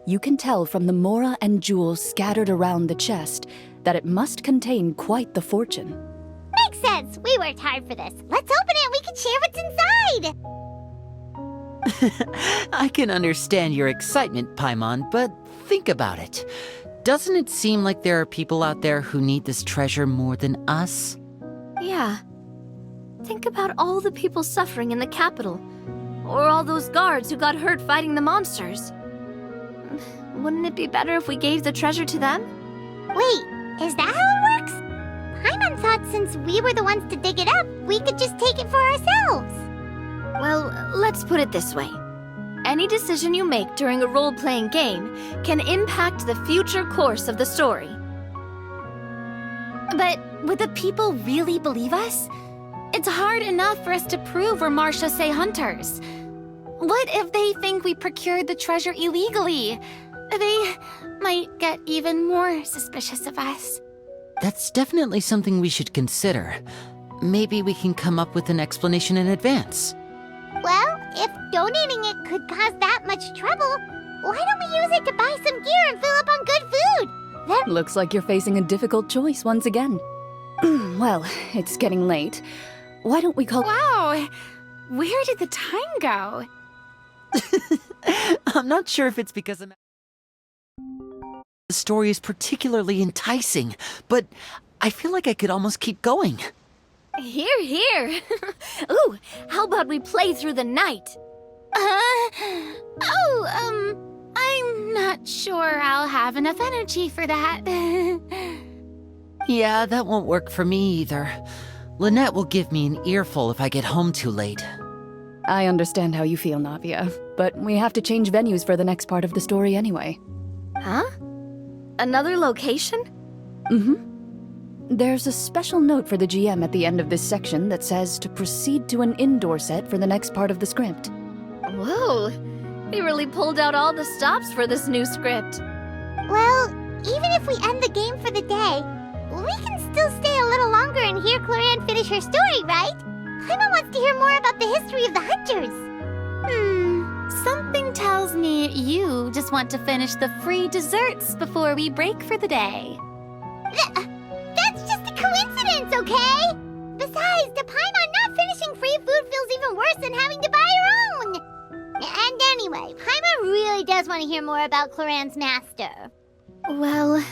you can tell from the mora and jewels scattered around the chest that it must contain quite the fortune. Makes sense. We worked hard for this. Let's open it and we can share what's inside! I can understand your excitement, Paimon, but think about it. Doesn't it seem like there are people out there who need this treasure more than us? Yeah. Think about all the people suffering in the capital. Or all those guards who got hurt fighting the monsters. Wouldn't it be better if we gave the treasure to them? Wait, is that how it works? Paimon thought since we were the ones to dig it up, we could just take it for ourselves. Well, let's put it this way. Any decision you make during a role-playing game can impact the future course of the story. But would the people really believe us? It's hard enough for us to prove we're Marashose hunters. What if they think we procured the treasure illegally? They might get even more suspicious of us. That's definitely something we should consider. Maybe we can come up with an explanation in advance. Well, if donating it could cause that much trouble, why don't we use it to buy some gear and fill up on good food? Then Looks like you're facing a difficult choice once again. Well, it's getting late. Why don't we call— Wow! Where did the time go? I'm not sure if it's because the story is particularly enticing, but I feel like I could almost keep going. Here, here. Ooh, how about we play through the night? I'm not sure I'll have enough energy for that. Yeah, that won't work for me either. Lynette will give me an earful if I get home too late. I understand how you feel, Navia, but we have to change venues for the next part of the story anyway. Huh? Another location? There's a special note for the GM at the end of this section that says to proceed to an indoor set for the next part of the script. Whoa, they really pulled out all the stops for this new script. Well, even if we end the game for the day, we can still stay a little longer and hear Clorinde finish her story, right? Paimon wants to hear more about the history of the Hunters. Something tells me you just want to finish the free desserts before we break for the day. That's just a coincidence, okay? Besides, to Paimon, not finishing free food feels even worse than having to buy her own. And anyway, Paimon really does want to hear more about Clorinde's master. Well...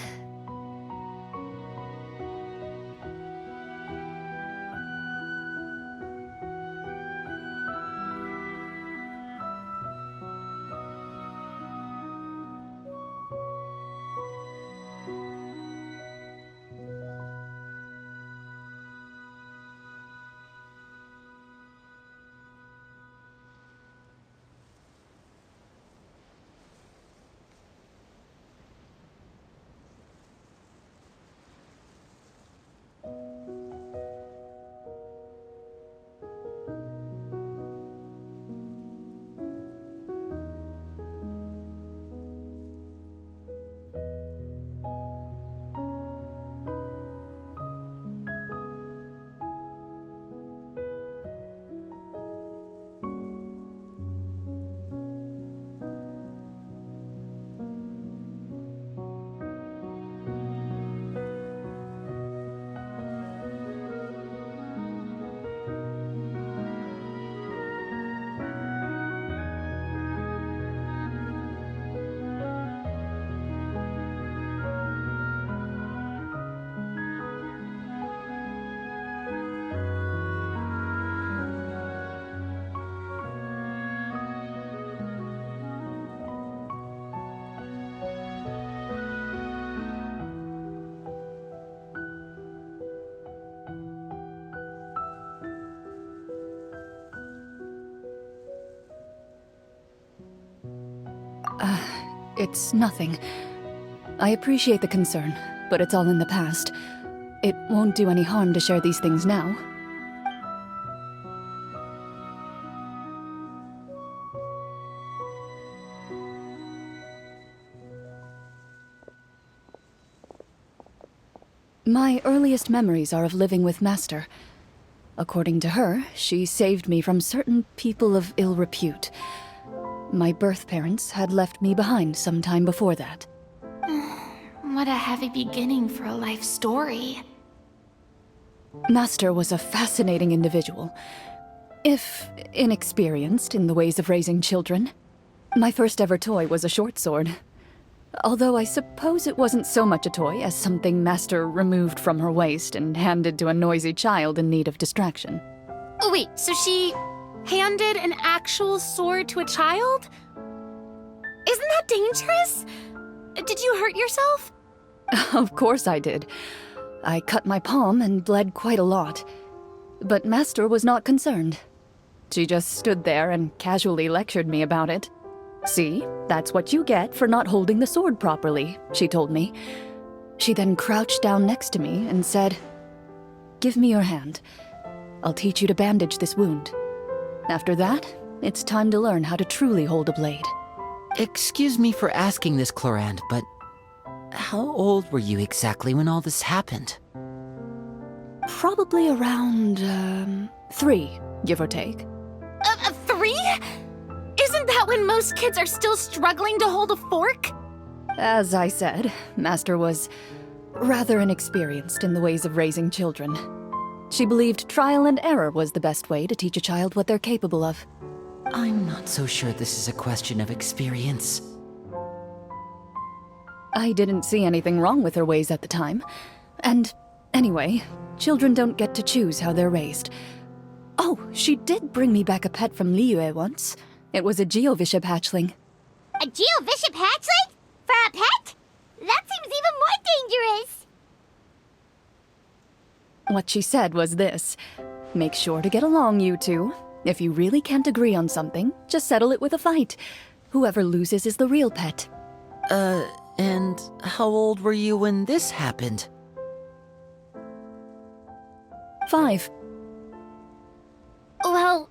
It's nothing. I appreciate the concern, but it's all in the past. It won't do any harm to share these things now. My earliest memories are of living with Master. According to her, she saved me from certain people of ill repute. My birth parents had left me behind some time before that. What a heavy beginning for a life story. Master was a fascinating individual, if inexperienced in the ways of raising children. My first ever toy was a short sword. Although I suppose it wasn't so much a toy as something Master removed from her waist and handed to a noisy child in need of distraction. Oh wait, so she handed an actual sword to a child? Isn't that dangerous? Did you hurt yourself? Of course I did. I cut my palm and bled quite a lot. But Master was not concerned. She just stood there and casually lectured me about it. "See, that's what you get for not holding the sword properly," she told me. She then crouched down next to me and said, "Give me your hand. I'll teach you to bandage this wound. After that, it's time to learn how to truly hold a blade." Excuse me for asking this, Clorinde, but how old were you exactly when all this happened? Probably around, 3, give or take. 3? Isn't that when most kids are still struggling to hold a fork? As I said, Master was rather inexperienced in the ways of raising children. She believed trial and error was the best way to teach a child what they're capable of. I'm not so sure this is a question of experience. I didn't see anything wrong with her ways at the time. And anyway, children don't get to choose how they're raised. Oh, she did bring me back a pet from Liyue once. It was a Geovishap hatchling. A Geovishap hatchling? For a pet? That seems even more dangerous. What she said was this: make sure to get along, you two. If you really can't agree on something, just settle it with a fight. Whoever loses is the real pet. And how old were you when this happened? 5. Well,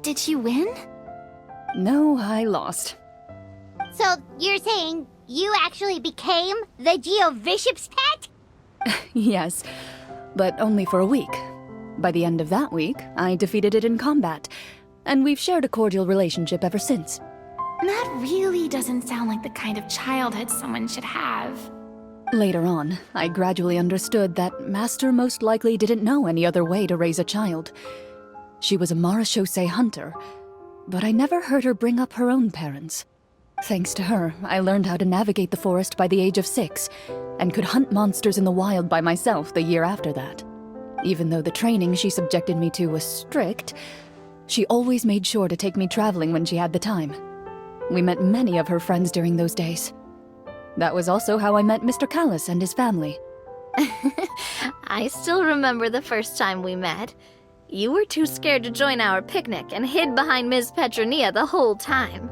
did she win? No, I lost. So you're saying you actually became the Geovishop's pet? Yes, but only for a week. By the end of that week, I defeated it in combat, and we've shared a cordial relationship ever since. That really doesn't sound like the kind of childhood someone should have. Later on, I gradually understood that Master most likely didn't know any other way to raise a child. She was a marechaussee hunter, but I never heard her bring up her own parents. Thanks to her, I learned how to navigate the forest by the age of 6, and could hunt monsters in the wild by myself the year after that. Even though the training she subjected me to was strict, she always made sure to take me traveling when she had the time. We met many of her friends during those days. That was also how I met Mr. Callis and his family. I still remember the first time we met. You were too scared to join our picnic and hid behind Ms. Petronia the whole time.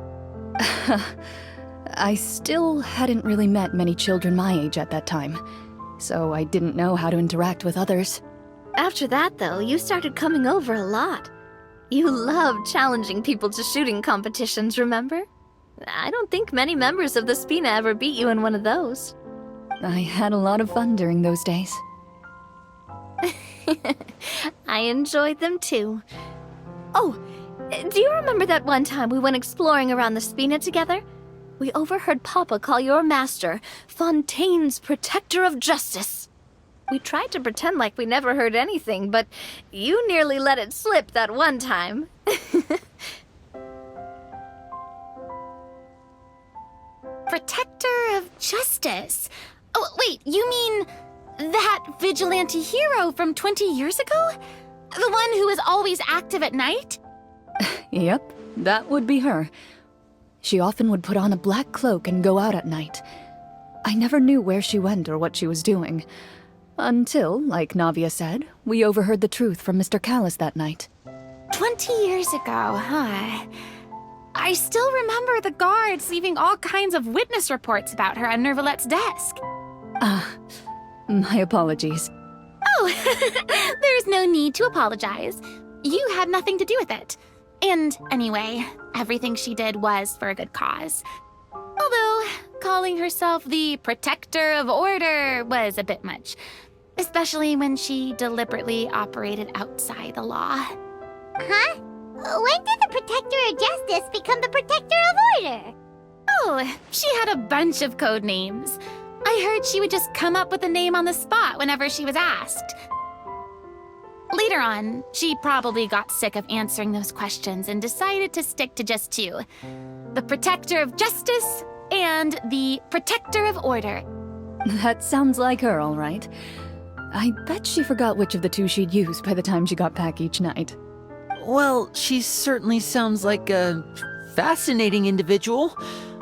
I still hadn't really met many children my age at that time, so I didn't know how to interact with others. After that, though, you started coming over a lot. You loved challenging people to shooting competitions, remember? I don't think many members of the Spina ever beat you in one of those. I had a lot of fun during those days. I enjoyed them too. Oh, do you remember that one time we went exploring around the Spina together? We overheard Papa call your master Fontaine's Protector of Justice. We tried to pretend like we never heard anything, but you nearly let it slip that one time. Protector of Justice? Oh, wait, you mean that vigilante hero from 20 years ago? The one who is always active at night? Yep, that would be her. She often would put on a black cloak and go out at night. I never knew where she went or what she was doing. Until, like Navia said, we overheard the truth from Mr. Callis that night. 20 years ago, huh? I still remember the guards leaving all kinds of witness reports about her on Nervalette's desk. My apologies. Oh, there's no need to apologize. You had nothing to do with it. And anyway, everything she did was for a good cause. Although, calling herself the Protector of Order was a bit much. Especially when she deliberately operated outside the law. Huh? When did the Protector of Justice become the Protector of Order? Oh, she had a bunch of code names. I heard she would just come up with a name on the spot whenever she was asked. Later on, she probably got sick of answering those questions and decided to stick to just 2. The Protector of Justice and the Protector of Order. That sounds like her, all right. I bet she forgot which of the 2 she'd use by the time she got back each night. Well, she certainly sounds like a fascinating individual.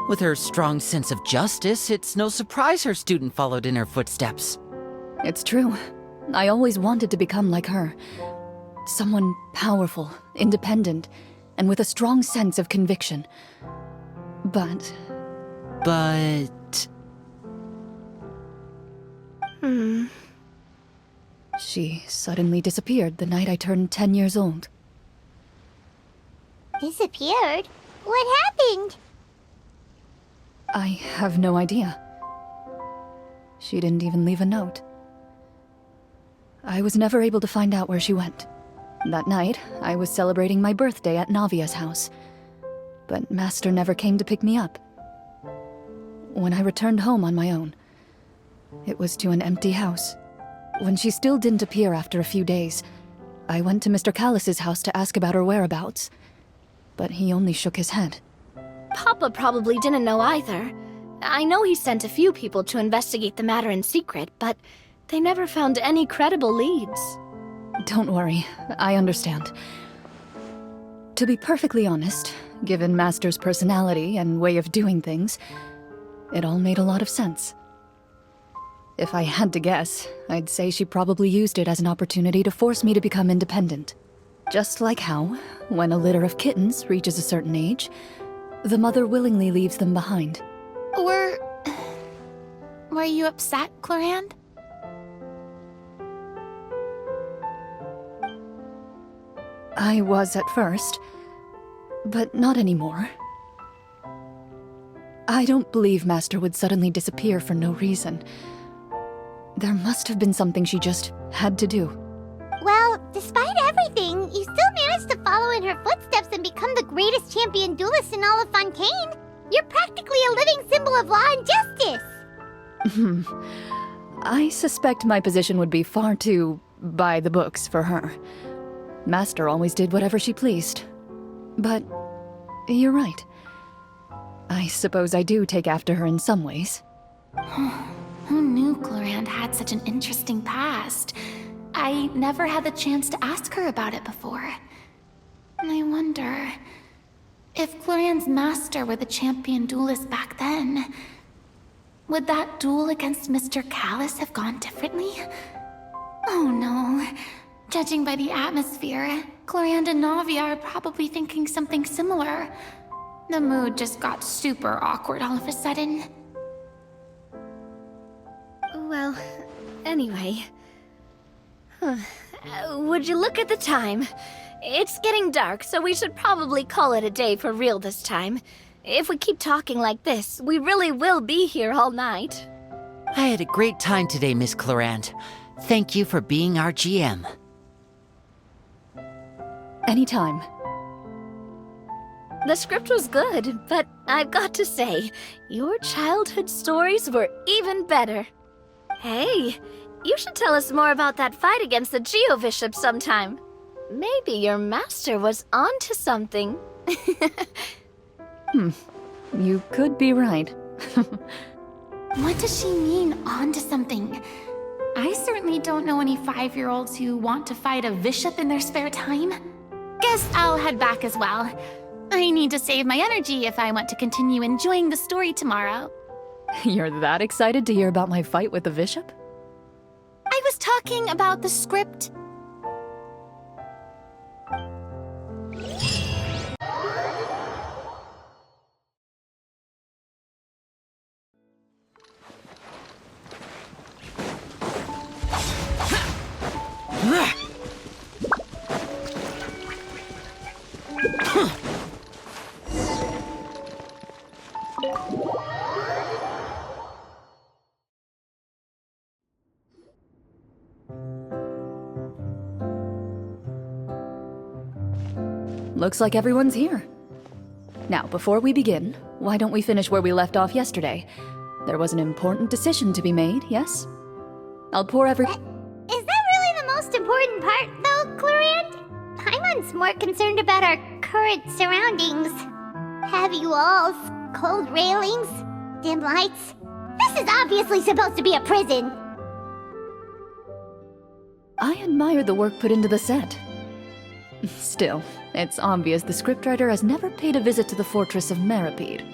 With her strong sense of justice, it's no surprise her student followed in her footsteps. It's true. I always wanted to become like her. Someone powerful, independent, and with a strong sense of conviction. But... She suddenly disappeared the night I turned 10 years old. Disappeared? What happened? I have no idea. She didn't even leave a note. I was never able to find out where she went. That night, I was celebrating my birthday at Navia's house, but Master never came to pick me up. When I returned home on my own, it was to an empty house. When she still didn't appear after a few days, I went to Mr. Callis's house to ask about her whereabouts, but he only shook his head. Papa probably didn't know either. I know he sent a few people to investigate the matter in secret, but they never found any credible leads. Don't worry, I understand. To be perfectly honest, given Master's personality and way of doing things, it all made a lot of sense. If I had to guess, I'd say she probably used it as an opportunity to force me to become independent. Just like how, when a litter of kittens reaches a certain age, the mother willingly leaves them behind. Were you upset, Clorinde? I was at first, but not anymore. I don't believe Master would suddenly disappear for no reason. There must have been something she just had to do. Well, despite everything, you still managed to follow in her footsteps and become the greatest champion duelist in all of Fontaine. You're practically a living symbol of law and justice. I suspect my position would be far too by the books for her. Master always did whatever she pleased. But you're right. I suppose I do take after her in some ways. Who knew Clorinde had such an interesting past? I never had the chance to ask her about it before. And I wonder, if Clorinde's master were the champion duelist back then, would that duel against Mr. Callus have gone differently? Oh no. Judging by the atmosphere, Clorinde and Navia are probably thinking something similar. The mood just got super awkward all of a sudden. Well, anyway. Would you look at the time? It's getting dark, so we should probably call it a day for real this time. If we keep talking like this, we really will be here all night. I had a great time today, Miss Clorinde. Thank you for being our GM. Anytime. The script was good, but I've got to say, your childhood stories were even better. Hey, you should tell us more about that fight against the Geo-Bishop sometime. Maybe your master was onto something. You could be right. What does she mean, onto something? I certainly don't know any 5-year-olds who want to fight a bishop in their spare time. Guess I'll head back as well. I need to save my energy if I want to continue enjoying the story tomorrow. You're that excited to hear about my fight with the bishop? I was talking about the script. Looks like everyone's here. Now, before we begin, why don't we finish where we left off yesterday? There was an important decision to be made, yes? I'll pour every- Is that really the most important part, though, Clorinde? Paimon's more concerned about our current surroundings. Heavy walls, cold railings, dim lights. This is obviously supposed to be a prison. I admire the work put into the set. Still, it's obvious the scriptwriter has never paid a visit to the fortress of Meripede.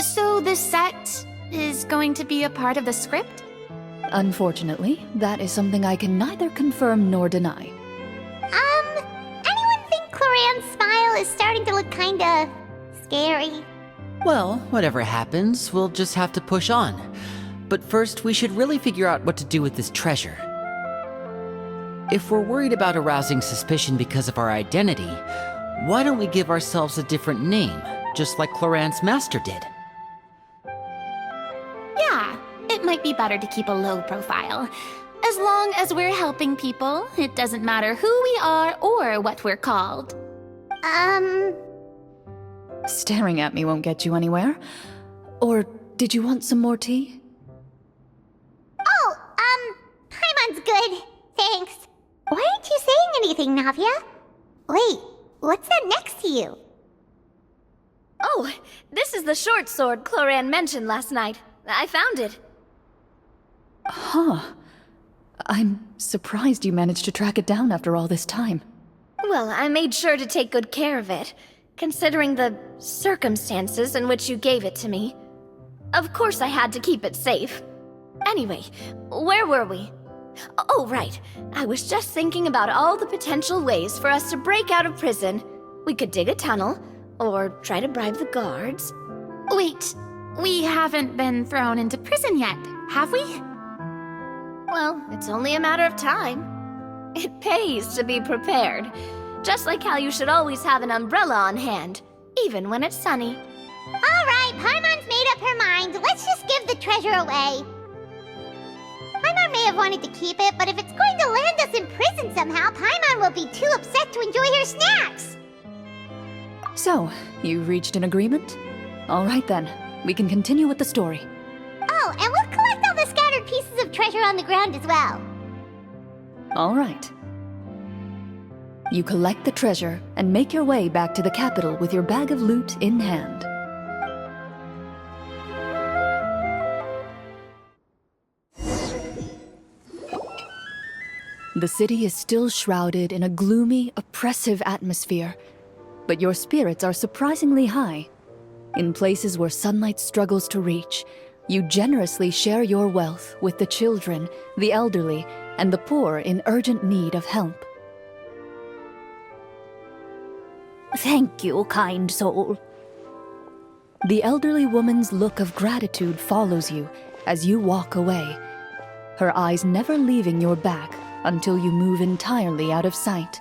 So this set is going to be a part of the script? Unfortunately, that is something I can neither confirm nor deny. Anyone think Clorinde's smile is starting to look kinda scary? Well, whatever happens, we'll just have to push on. But first, we should really figure out what to do with this treasure. If we're worried about arousing suspicion because of our identity, why don't we give ourselves a different name, just like Clorinde's master did? Yeah, it might be better to keep a low profile. As long as we're helping people, it doesn't matter who we are or what we're called. Staring at me won't get you anywhere. Or did you want some more tea? Oh, Paimon's good. Thanks. Why aren't you saying anything, Navia? Wait, what's that next to you? Oh, this is the short sword Clorinde mentioned last night. I found it. Huh. I'm surprised you managed to track it down after all this time. Well, I made sure to take good care of it, considering the circumstances in which you gave it to me. Of course I had to keep it safe. Anyway, where were we? Oh, right. I was just thinking about all the potential ways for us to break out of prison. We could dig a tunnel, or try to bribe the guards. Wait, we haven't been thrown into prison yet, have we? Well, it's only a matter of time. It pays to be prepared. Just like how you should always have an umbrella on hand, even when it's sunny. Alright, Paimon's made up her mind. Let's just give the treasure away. Paimon may have wanted to keep it, but if it's going to land us in prison somehow, Paimon will be too upset to enjoy her snacks. So, you reached an agreement? All right then, we can continue with the story. Oh, and we'll collect all the scattered pieces of treasure on the ground as well. All right. You collect the treasure and make your way back to the capital with your bag of loot in hand. The city is still shrouded in a gloomy, oppressive atmosphere, but your spirits are surprisingly high. In places where sunlight struggles to reach, you generously share your wealth with the children, the elderly, and the poor in urgent need of help. Thank you, kind soul. The elderly woman's look of gratitude follows you as you walk away, her eyes never leaving your back until you move entirely out of sight.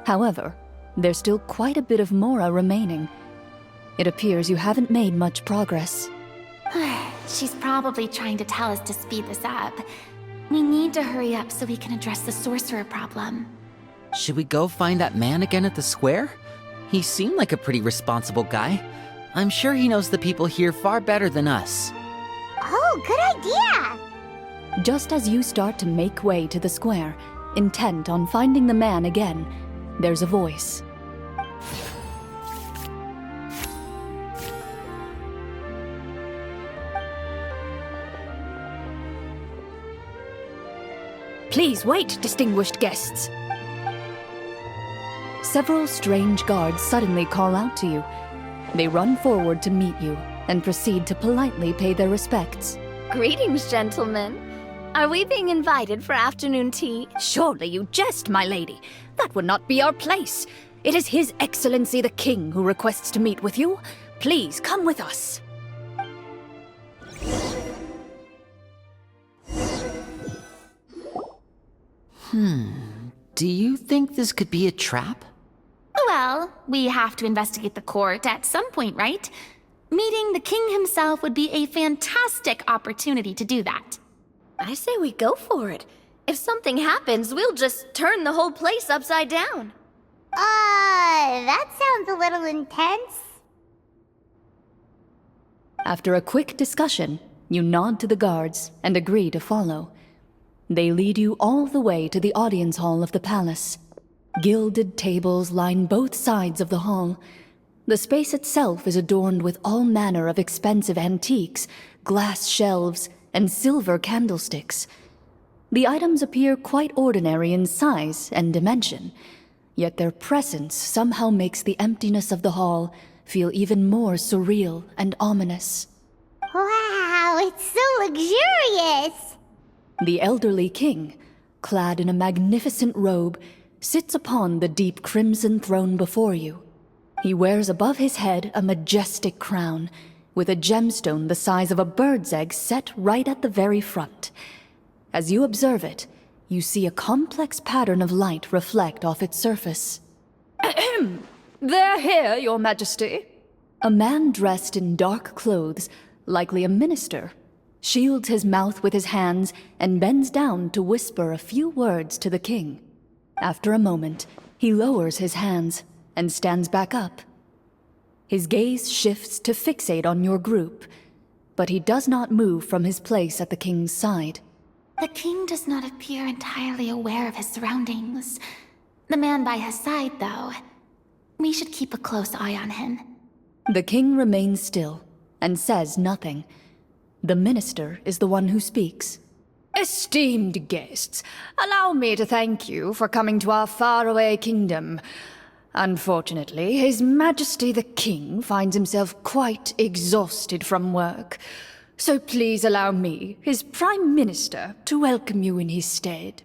However, there's still quite a bit of Mora remaining. It appears you haven't made much progress. She's probably trying to tell us to speed this up. We need to hurry up so we can address the sorcerer problem. Should we go find that man again at the square? He seemed like a pretty responsible guy. I'm sure he knows the people here far better than us. Oh, good idea! Just as you start to make way to the square, intent on finding the man again, there's a voice. Please wait, distinguished guests. Several strange guards suddenly call out to you. They run forward to meet you and proceed to politely pay their respects. Greetings, gentlemen. Are we being invited for afternoon tea? Surely you jest, my lady. That would not be our place. It is His Excellency the King who requests to meet with you. Please come with us. Do you think this could be a trap? Well, we have to investigate the court at some point, right? Meeting the king himself would be a fantastic opportunity to do that. I say we go for it. If something happens, we'll just turn the whole place upside down. That sounds a little intense. After a quick discussion, you nod to the guards and agree to follow. They lead you all the way to the audience hall of the palace. Gilded tables line both sides of the hall. The space itself is adorned with all manner of expensive antiques, glass shelves, and silver candlesticks. The items appear quite ordinary in size and dimension, yet their presence somehow makes the emptiness of the hall feel even more surreal and ominous. Wow, it's so luxurious! The elderly king, clad in a magnificent robe, sits upon the deep crimson throne before you. He wears above his head a majestic crown, with a gemstone the size of a bird's egg set right at the very front. As you observe it, you see a complex pattern of light reflect off its surface. Ahem! They're here, your majesty. A man dressed in dark clothes, likely a minister, shields his mouth with his hands and bends down to whisper a few words to the king. After a moment, he lowers his hands and stands back up. His gaze shifts to fixate on your group, but he does not move from his place at the king's side. The king does not appear entirely aware of his surroundings. The man by his side, though, we should keep a close eye on him. The king remains still and says nothing. The minister is the one who speaks. Esteemed guests, allow me to thank you for coming to our faraway kingdom. Unfortunately, His Majesty the King finds himself quite exhausted from work, So please allow me, his Prime Minister, to welcome you in his stead.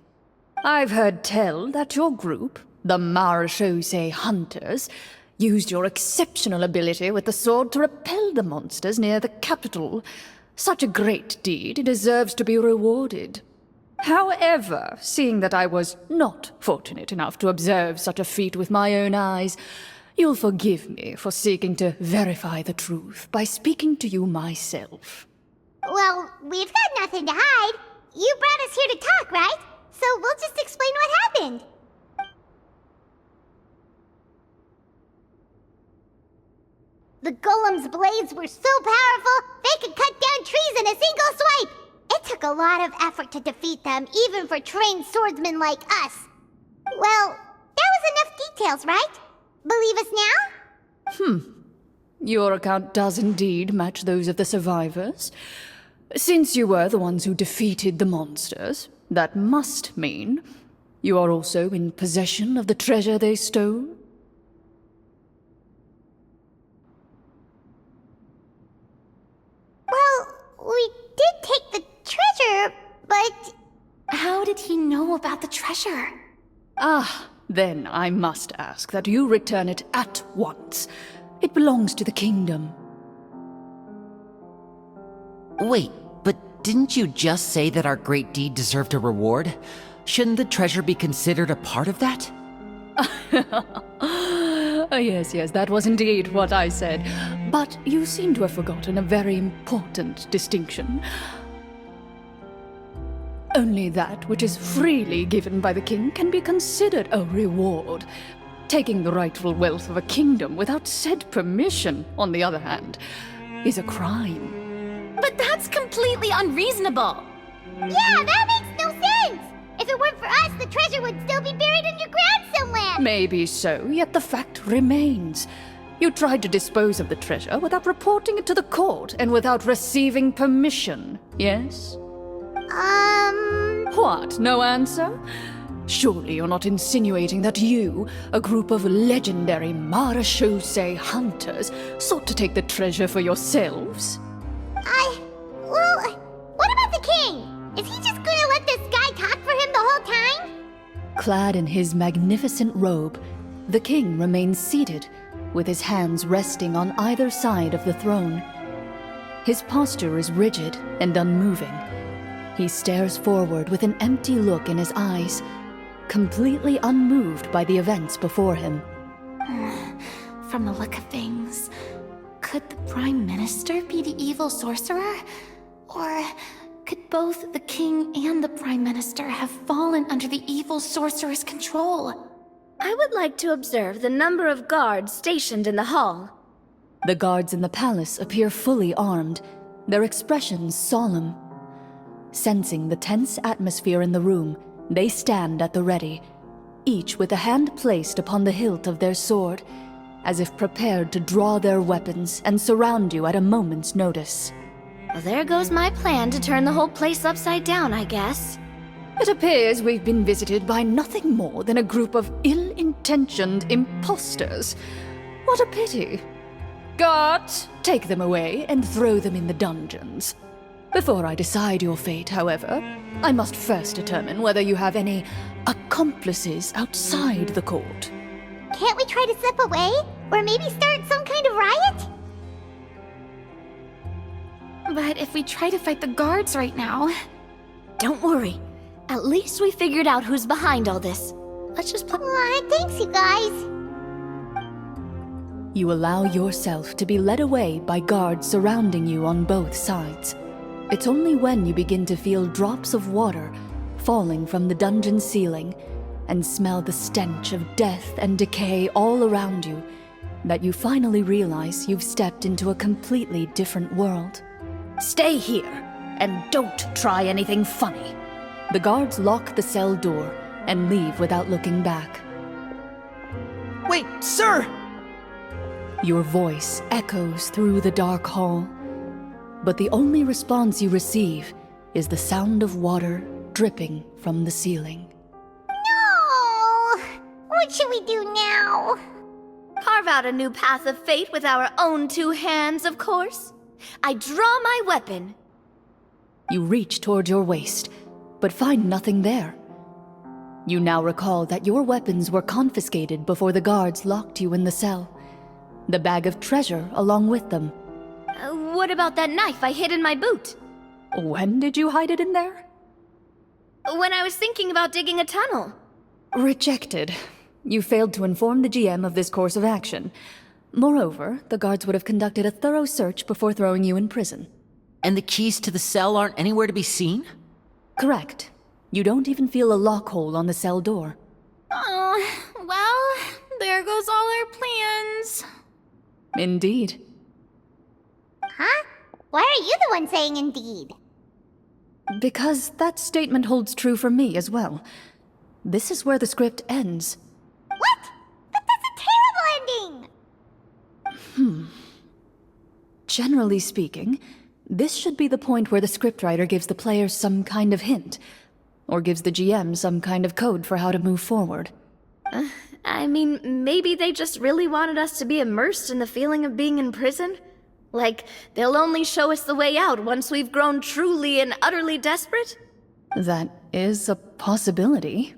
I've heard tell that your group, the Marechaussee Hunters, used your exceptional ability with the sword to repel the monsters near the capital. Such a great deed deserves to be rewarded. However, seeing that I was not fortunate enough to observe such a feat with my own eyes, you'll forgive me for seeking to verify the truth by speaking to you myself. Well, we've got nothing to hide. You brought us here to talk, right? So we'll just explain what happened. The golem's blades were so powerful, they could cut down trees in a single swipe! It took a lot of effort to defeat them, even for trained swordsmen like us. Well, that was enough details, right? Believe us now? Your account does indeed match those of the survivors. Since you were the ones who defeated the monsters, that must mean you are also in possession of the treasure they stole? Well, we did take the treasure, but... How did he know about the treasure? Then I must ask that you return it at once. It belongs to the kingdom. Wait, but didn't you just say that our great deed deserved a reward? Shouldn't the treasure be considered a part of that? Yes, that was indeed what I said. But you seem to have forgotten a very important distinction. Only that which is freely given by the king can be considered a reward. Taking the rightful wealth of a kingdom without said permission, on the other hand, is a crime. But that's completely unreasonable. Yeah, that makes no sense! If it weren't for us, the treasure would still be buried underground somewhere! Maybe so, yet the fact remains. You tried to dispose of the treasure without reporting it to the court and without receiving permission, yes? What, no answer? Surely you're not insinuating that you, a group of legendary Marechaussee hunters, sought to take the treasure for yourselves? Well, what about the king? Is he just gonna let this guy talk for him the whole time? Clad in his magnificent robe, the king remains seated, with his hands resting on either side of the throne. His posture is rigid and unmoving. He stares forward with an empty look in his eyes, completely unmoved by the events before him. From the look of things, could the Prime Minister be the evil sorcerer? Or could both the King and the Prime Minister have fallen under the evil sorcerer's control? I would like to observe the number of guards stationed in the hall. The guards in the palace appear fully armed, their expressions solemn. Sensing the tense atmosphere in the room, they stand at the ready, each with a hand placed upon the hilt of their sword, as if prepared to draw their weapons and surround you at a moment's notice. Well, there goes my plan to turn the whole place upside down, I guess. It appears we've been visited by nothing more than a group of ill-intentioned imposters. What a pity. Guards, take them away and throw them in the dungeons. Before I decide your fate, however, I must first determine whether you have any accomplices outside the court. Can't we try to slip away? Or maybe start some kind of riot? But if we try to fight the guards right now... Don't worry. At least we figured out who's behind all this. Let's just put... Aw, thanks, you guys. You allow yourself to be led away by guards surrounding you on both sides. It's only when you begin to feel drops of water falling from the dungeon ceiling and smell the stench of death and decay all around you that you finally realize you've stepped into a completely different world. Stay here, and don't try anything funny. The guards lock the cell door and leave without looking back. Wait, sir! Your voice echoes through the dark hall, but the only response you receive is the sound of water dripping from the ceiling. No! What should we do now? Carve out a new path of fate with our own two hands, of course. I draw my weapon, You reach toward your waist, but find nothing there. You now recall that your weapons were confiscated before the guards locked you in the cell. The bag of treasure along with them. What about that knife I hid in my boot? When did you hide it in there? When I was thinking about digging a tunnel. Rejected. You failed to inform the GM of this course of action. Moreover, the guards would have conducted a thorough search before throwing you in prison. And the keys to the cell aren't anywhere to be seen? Correct. You don't even feel a lock hole on the cell door. Oh, well, there goes all our plans. Indeed. Huh? Why are you the one saying indeed? Because that statement holds true for me as well. This is where the script ends. What? But that's a terrible ending! Generally speaking, this should be the point where the scriptwriter gives the players some kind of hint, or gives the GM some kind of code for how to move forward. I mean, maybe they just really wanted us to be immersed in the feeling of being in prison? Like, they'll only show us the way out once we've grown truly and utterly desperate? That is a possibility.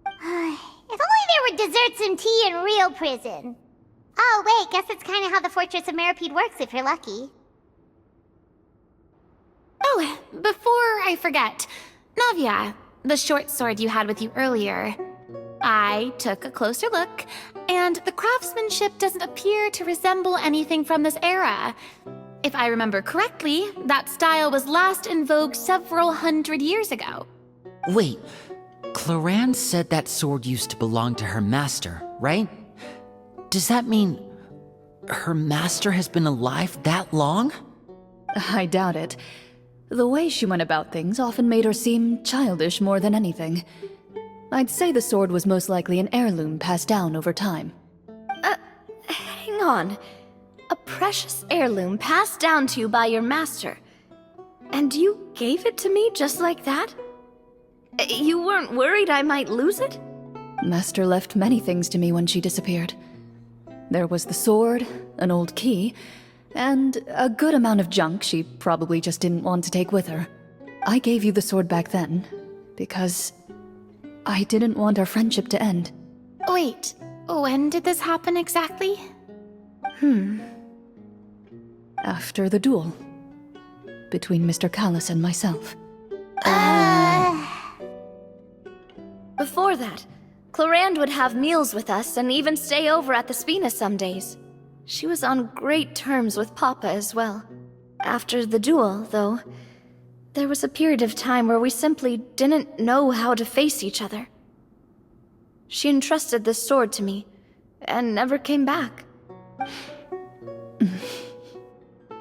If only there were desserts and tea in real prison. Oh, wait, guess that's kind of how the Fortress of Meripede works if you're lucky. Oh, before I forget, Navia, the short sword you had with you earlier. I took a closer look, and the craftsmanship doesn't appear to resemble anything from this era. If I remember correctly, that style was last in vogue several hundred years ago. Wait, Clorinde said that sword used to belong to her master, right? Does that mean her master has been alive that long? I doubt it. The way she went about things often made her seem childish more than anything. I'd say the sword was most likely an heirloom passed down over time. Hang on. A precious heirloom passed down to you by your master. And you gave it to me just like that? You weren't worried I might lose it? Master left many things to me when she disappeared. There was the sword, an old key, and a good amount of junk she probably just didn't want to take with her. I gave you the sword back then, because I didn't want our friendship to end. Wait, when did this happen exactly? After the duel. Between Mr. Callis and myself. Before that, Clorinde would have meals with us and even stay over at the Spina some days. She was on great terms with Papa as well. After the duel, though, there was a period of time where we simply didn't know how to face each other. She entrusted this sword to me, and never came back.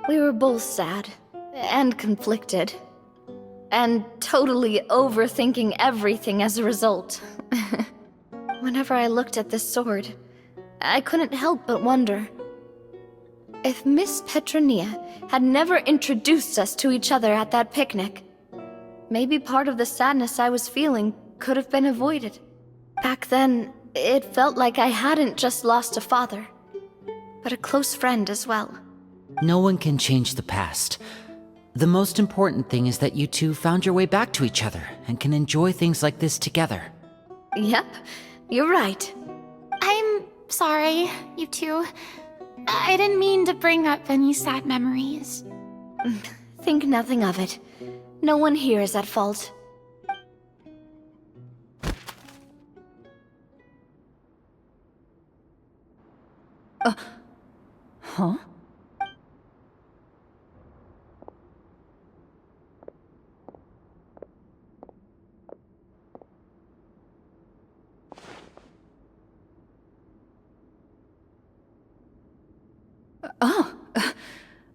We were both sad, and conflicted, and totally overthinking everything as a result. Whenever I looked at this sword, I couldn't help but wonder if Miss Petronia had never introduced us to each other at that picnic. Maybe part of the sadness I was feeling could have been avoided. Back then, it felt like I hadn't just lost a father, but a close friend as well. No one can change the past. The most important thing is that you two found your way back to each other and can enjoy things like this together. Yep, you're right. I'm sorry, you two. I didn't mean to bring up any sad memories. Think nothing of it. No one here is at fault. Huh?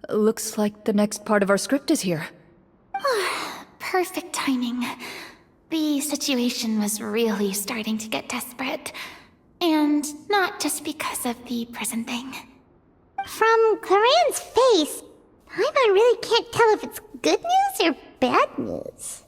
Looks like the next part of our script is here. Perfect timing. The situation was really starting to get desperate. And not just because of the prison thing. From Clarenne's face, Paimon really can't tell if it's good news or bad news.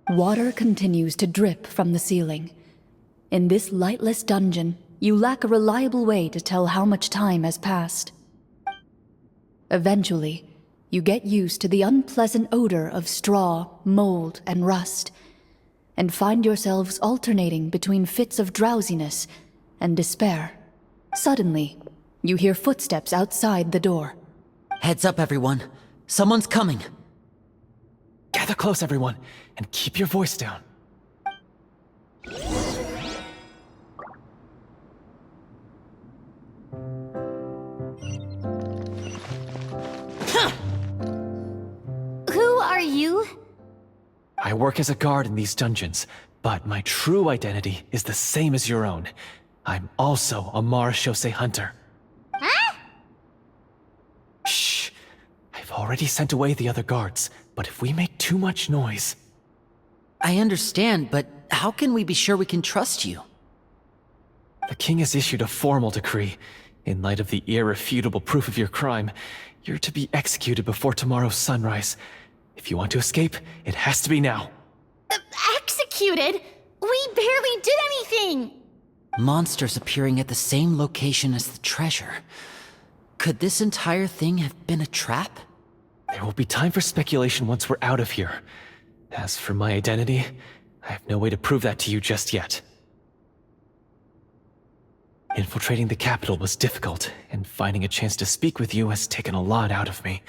Water continues to drip from the ceiling. In this lightless dungeon, you lack a reliable way to tell how much time has passed. Eventually, you get used to the unpleasant odor of straw, mold, and rust, and find yourselves alternating between fits of drowsiness and despair. Suddenly, you hear footsteps outside the door. Heads up, everyone. Someone's coming. Gather close, everyone, and keep your voice down. Who are you? I work as a guard in these dungeons, but my true identity is the same as your own. I'm also a Marashose hunter. Huh? Shh. I've already sent away the other guards, but if we make too much noise... I understand, but how can we be sure we can trust you? The king has issued a formal decree. In light of the irrefutable proof of your crime, you're to be executed before tomorrow's sunrise. If you want to escape, it has to be now. Executed? We barely did anything! Monsters appearing at the same location as the treasure. Could this entire thing have been a trap? There will be time for speculation once we're out of here. As for my identity, I have no way to prove that to you just yet. Infiltrating the capital was difficult, and finding a chance to speak with you has taken a lot out of me.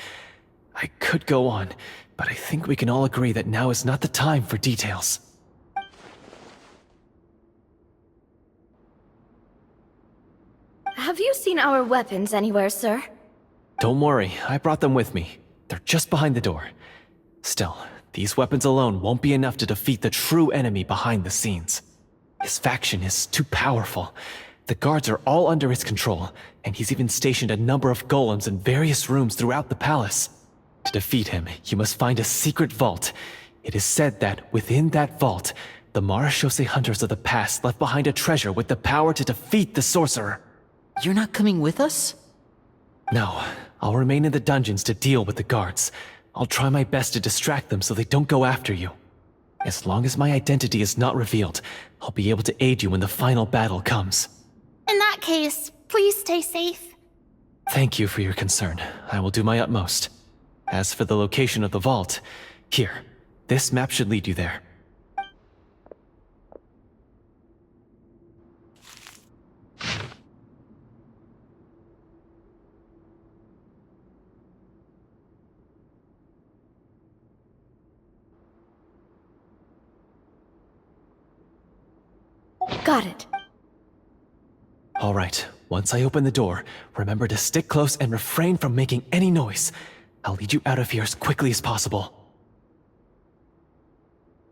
I could go on, but I think we can all agree that now is not the time for details. Have you seen our weapons anywhere, sir? Don't worry, I brought them with me. They're just behind the door. Still, these weapons alone won't be enough to defeat the true enemy behind the scenes. His faction is too powerful. The guards are all under his control, and he's even stationed a number of golems in various rooms throughout the palace. To defeat him, you must find a secret vault. It is said that within that vault, the Marashose hunters of the past left behind a treasure with the power to defeat the sorcerer. You're not coming with us? No, I'll remain in the dungeons to deal with the guards. I'll try my best to distract them so they don't go after you. As long as my identity is not revealed, I'll be able to aid you when the final battle comes. In that case, please stay safe. Thank you for your concern. I will do my utmost. As for the location of the vault, here, this map should lead you there. Got it. All right, once I open the door, remember to stick close and refrain from making any noise. I'll lead you out of here as quickly as possible.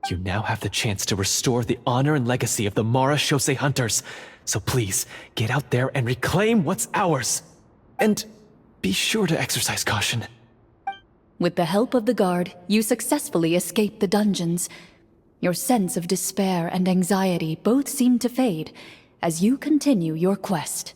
You now have the chance to restore the honor and legacy of the Marashose hunters. So please, get out there and reclaim what's ours. And be sure to exercise caution. With the help of the guard, you successfully escape the dungeons. Your sense of despair and anxiety both seem to fade as you continue your quest.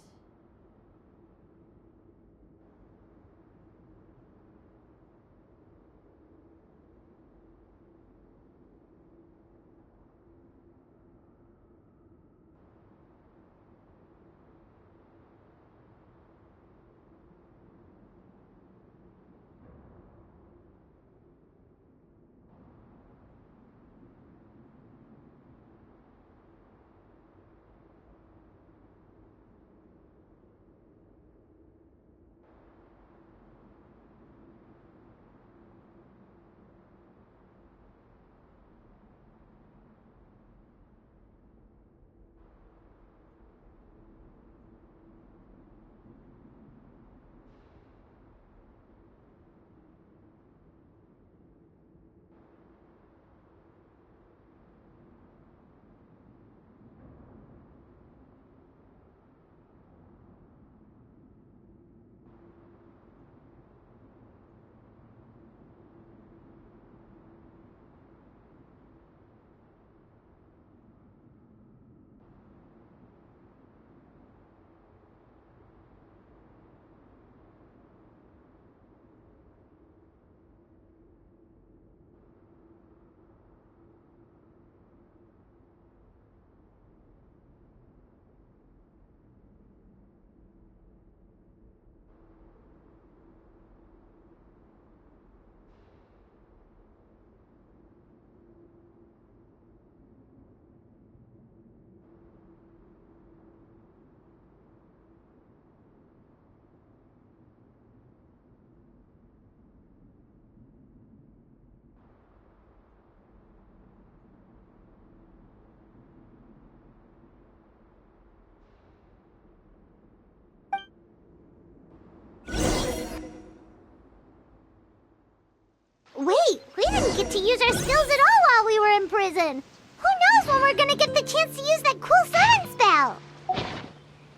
didn't get to use our skills at all while we were in prison. Who knows when we're gonna get the chance to use that cool summon spell?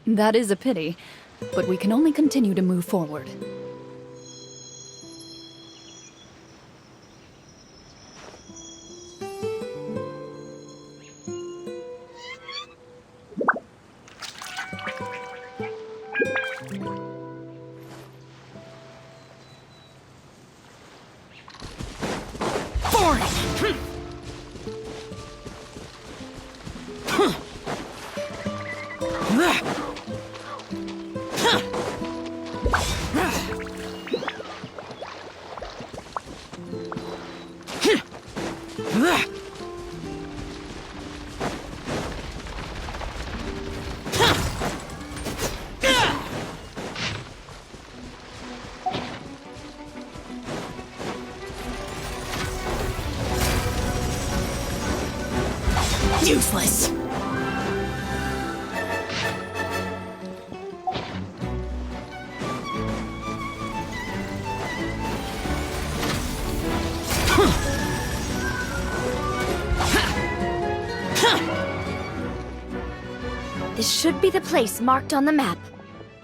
That is a pity, but we can only continue to move forward. Useless. This should be the place marked on the map.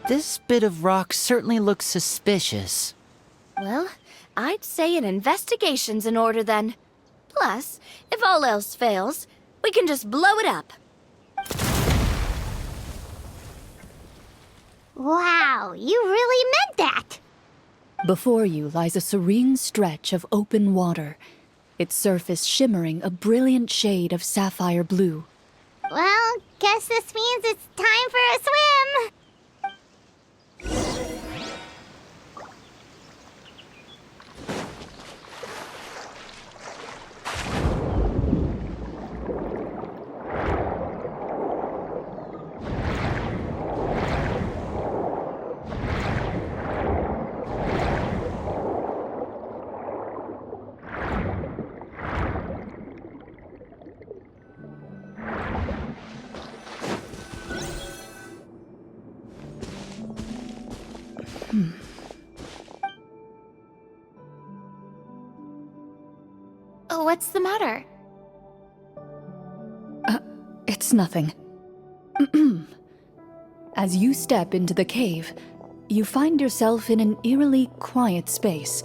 This bit of rock certainly looks suspicious. Well, I'd say an investigation's in order then. Plus, if all else fails, we can just blow it up. Wow, you really meant that! Before you lies a serene stretch of open water, its surface shimmering a brilliant shade of sapphire blue. Well, guess this means it's time for a swim! Oh, what's the matter? It's nothing. As you step into the cave, you find yourself in an eerily quiet space.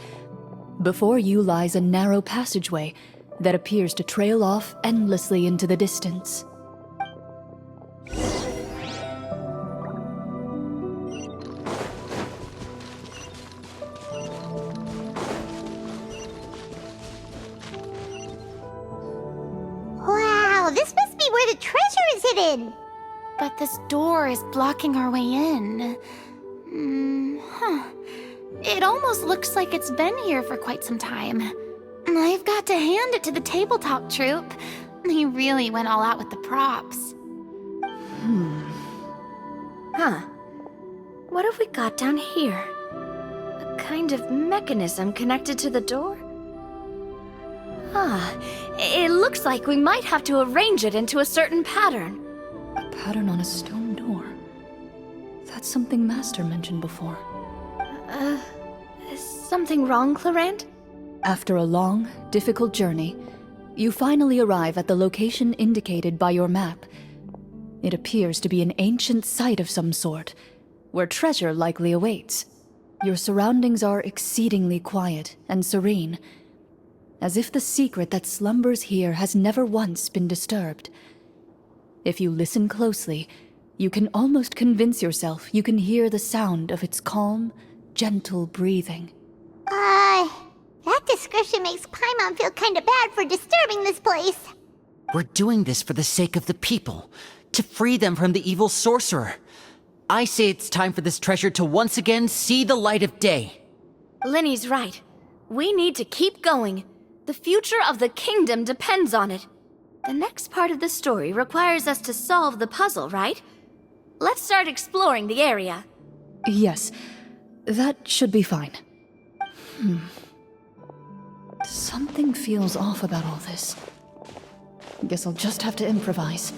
Before you lies a narrow passageway that appears to trail off endlessly into the distance. Wow, this must be where the treasure is hidden! But this door is blocking our way in. It almost looks like it's been here for quite some time. I've got to hand it to the tabletop troupe. They really went all out with the props. Huh. What have we got down here? A kind of mechanism connected to the door? Ah, it looks like we might have to arrange it into a certain pattern. A pattern on a stone door. That's something Master mentioned before. Is something wrong, Clorinde? After a long, difficult journey, you finally arrive at the location indicated by your map. It appears to be an ancient site of some sort, where treasure likely awaits. Your surroundings are exceedingly quiet and serene, as if the secret that slumbers here has never once been disturbed. If you listen closely, you can almost convince yourself you can hear the sound of its calm, gentle breathing. That description makes Paimon feel kinda bad for disturbing this place. We're doing this for the sake of the people, to free them from the evil sorcerer. I say it's time for this treasure to once again see the light of day. Linny's right. We need to keep going. The future of the kingdom depends on it. The next part of the story requires us to solve the puzzle, right? Let's start exploring the area. Yes, that should be fine. Something feels off about all this. Guess I'll just have to improvise.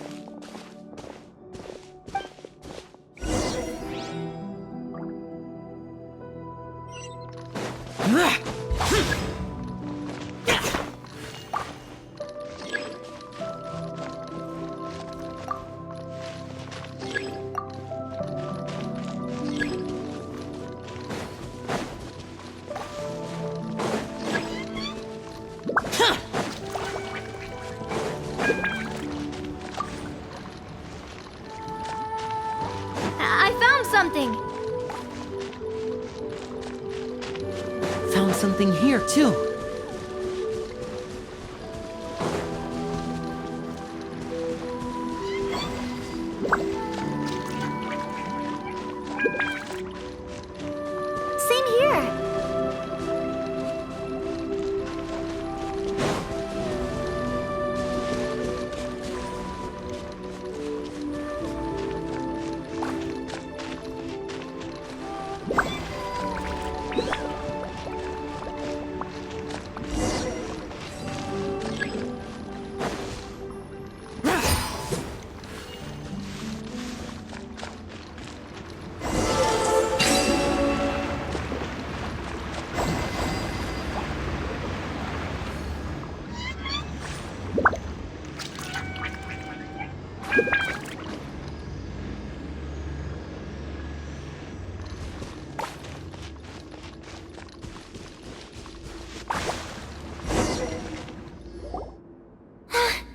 found something here, too. Same here.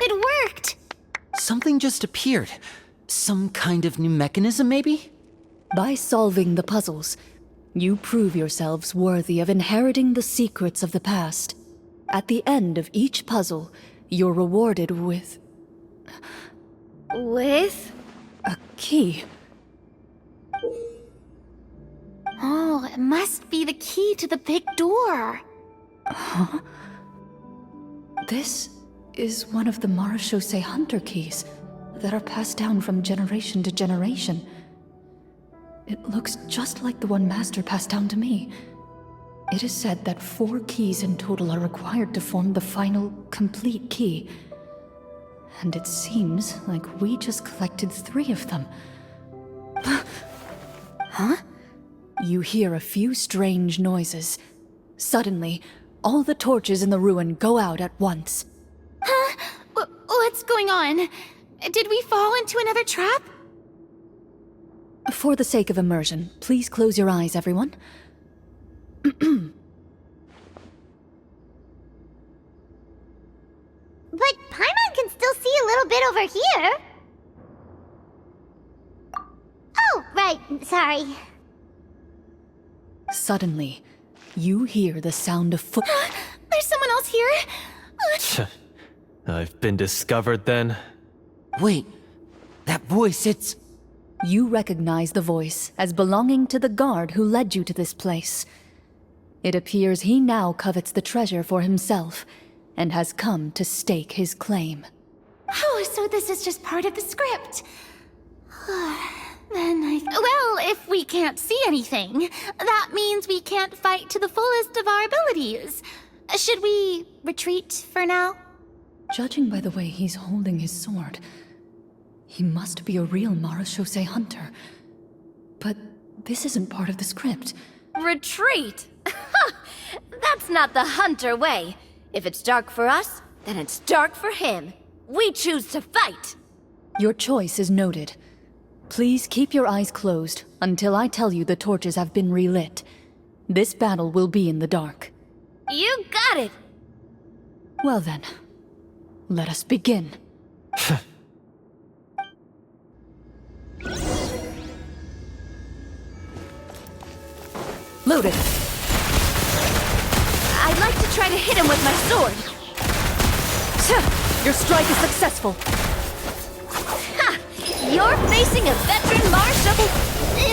It worked! Something just appeared. Some kind of new mechanism, maybe? By solving the puzzles, you prove yourselves worthy of inheriting the secrets of the past. At the end of each puzzle, you're rewarded with With? a key. Oh, it must be the key to the big door. This is one of the Marechaussee Hunter keys that are passed down from generation to generation. It looks just like the one Master passed down to me. It is said that 4 keys in total are required to form the final, complete key. And it seems like we just collected 3 of them. Huh? You hear a few strange noises. Suddenly, all the torches in the ruin go out at once. Huh? What's going on? Did we fall into another trap? For the sake of immersion, please close your eyes, everyone. But Paimon can still see a little bit over here. Oh, right, sorry. Suddenly, you hear the sound of foot. There's someone else here? I've been discovered then. Wait, that voice, it's... You recognize the voice as belonging to the guard who led you to this place. It appears he now covets the treasure for himself and has come to stake his claim. Oh, so this is just part of the script. Well, if we can't see anything, that means we can't fight to the fullest of our abilities. Should we retreat for now? Judging by the way he's holding his sword, he must be a real Marechaussee Hunter. But this isn't part of the script. Retreat? That's not the Hunter way. If it's dark for us, then it's dark for him. We choose to fight. Your choice is noted. Please keep your eyes closed until I tell you the torches have been relit. This battle will be in the dark. You got it. Well then, let us begin. Loaded. I'd like to try to hit him with my sword. Your strike is successful. Ha! You're facing a veteran Marshal.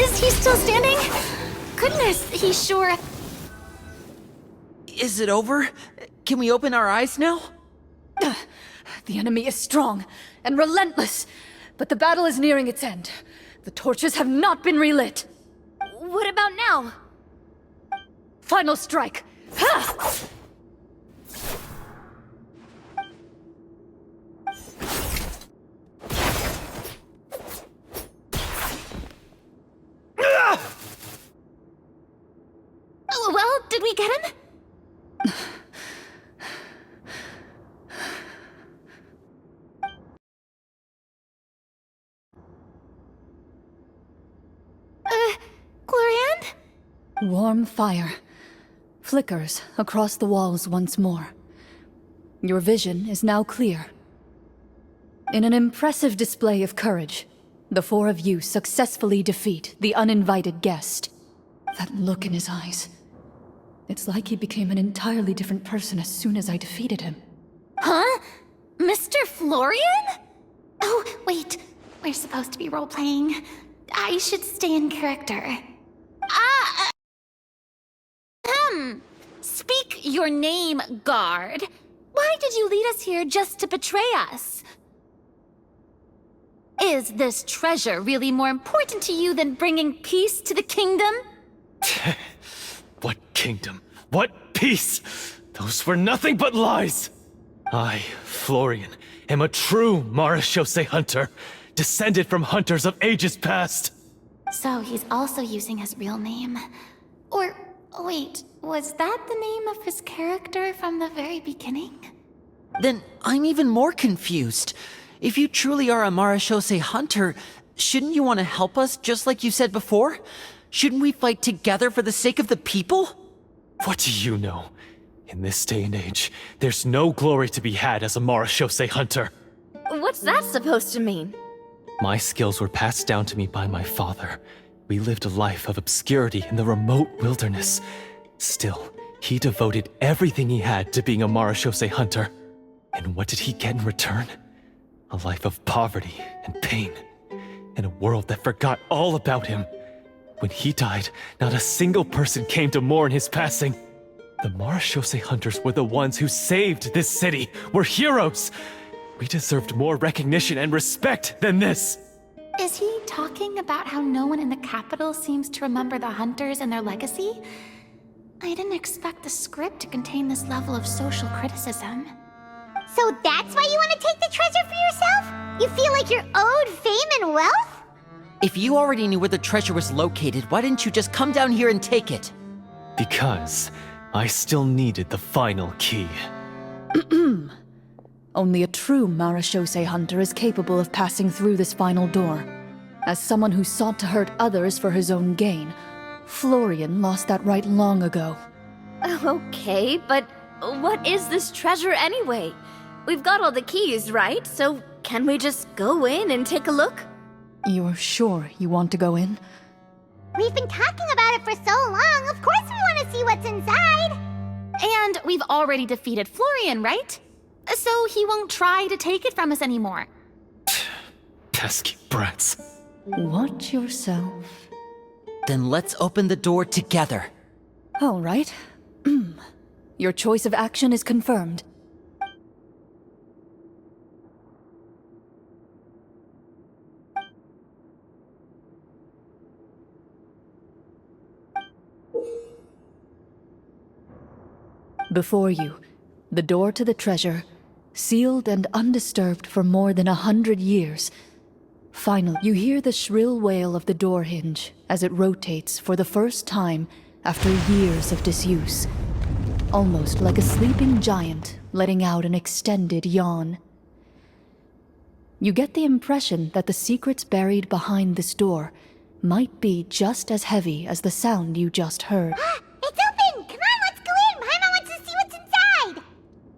Is he still standing? Goodness, he sure... Is it over? Can we open our eyes now? The enemy is strong and relentless, but the battle is nearing its end. The torches have not been relit. What about now? Final strike. Ha! Well, did we get him? Clorinde? Warm fire flickers across the walls once more. Your vision is now clear. In an impressive display of courage, the 4 of you successfully defeat the uninvited guest. That look in his eyes. It's like he became an entirely different person as soon as I defeated him. Huh? Mr. Florian? Oh, wait. We're supposed to be role-playing. I should stay in character. Speak your name, guard. Why did you lead us here just to betray us? Is this treasure really more important to you than bringing peace to the kingdom? What kingdom? What peace? Those were nothing but lies! I, Florian, am a true Marashose hunter, descended from hunters of ages past. So he's also using his real name. Or, wait, was that the name of his character from the very beginning? Then I'm even more confused. If you truly are a Marashose hunter, shouldn't you want to help us just like you said before? Shouldn't we fight together for the sake of the people? What do you know? In this day and age, there's no glory to be had as a Marashose hunter. What's that supposed to mean? My skills were passed down to me by my father. We lived a life of obscurity in the remote wilderness. Still, he devoted everything he had to being a Marashose hunter. And what did he get in return? A life of poverty and pain. In a world that forgot all about him. When he died, not a single person came to mourn his passing. The Marashose hunters were the ones who saved this city. We're heroes. We deserved more recognition and respect than this. Is he talking about how no one in the capital seems to remember the hunters and their legacy? I didn't expect the script to contain this level of social criticism. So that's why you want to take the treasure for yourself? You feel like you're owed fame and wealth? If you already knew where the treasure was located, why didn't you just come down here and take it? Because I still needed the final key. Only a true Marashose hunter is capable of passing through this final door. As someone who sought to hurt others for his own gain, Florian lost that right long ago. Okay, but what is this treasure anyway? We've got all the keys, right? So can we just go in and take a look? You're sure you want to go in? We've been talking about it for so long, of course we want to see what's inside! And we've already defeated Florian, right? So he won't try to take it from us anymore. Pesky brats. Watch yourself. Then let's open the door together. All right. Your choice of action is confirmed. Before you, the door to the treasure, sealed and undisturbed for more than 100 years. Finally, you hear the shrill wail of the door hinge as it rotates for the first time after years of disuse. Almost like a sleeping giant letting out an extended yawn. You get the impression that the secrets buried behind this door might be just as heavy as the sound you just heard. It's open! Come on, let's go in! Paimon wants to see what's inside!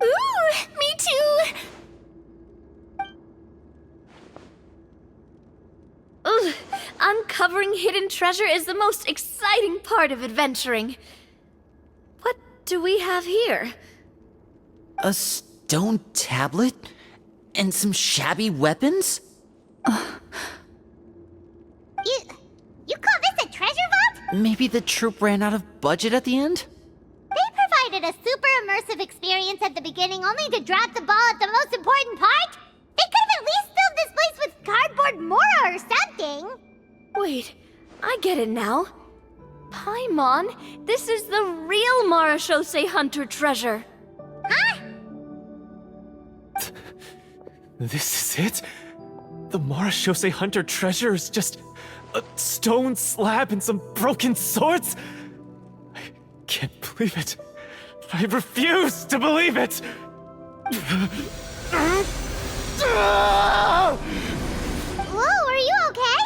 Ooh, me too! Ugh, uncovering hidden treasure is the most exciting part of adventuring. What do we have here? A stone tablet? And some shabby weapons? You call this a treasure vault? Maybe the troop ran out of budget at the end? They provided a super immersive experience at the beginning only to drop the ball at the most important part? They could have at least filled this place with cardboard mora or something! Wait, I get it now. Paimon, this is the real Marashose hunter treasure. Huh? This is it? The Marashose hunter treasure is just a stone slab and some broken swords? I can't believe it. I refuse to believe it! Whoa, are you okay?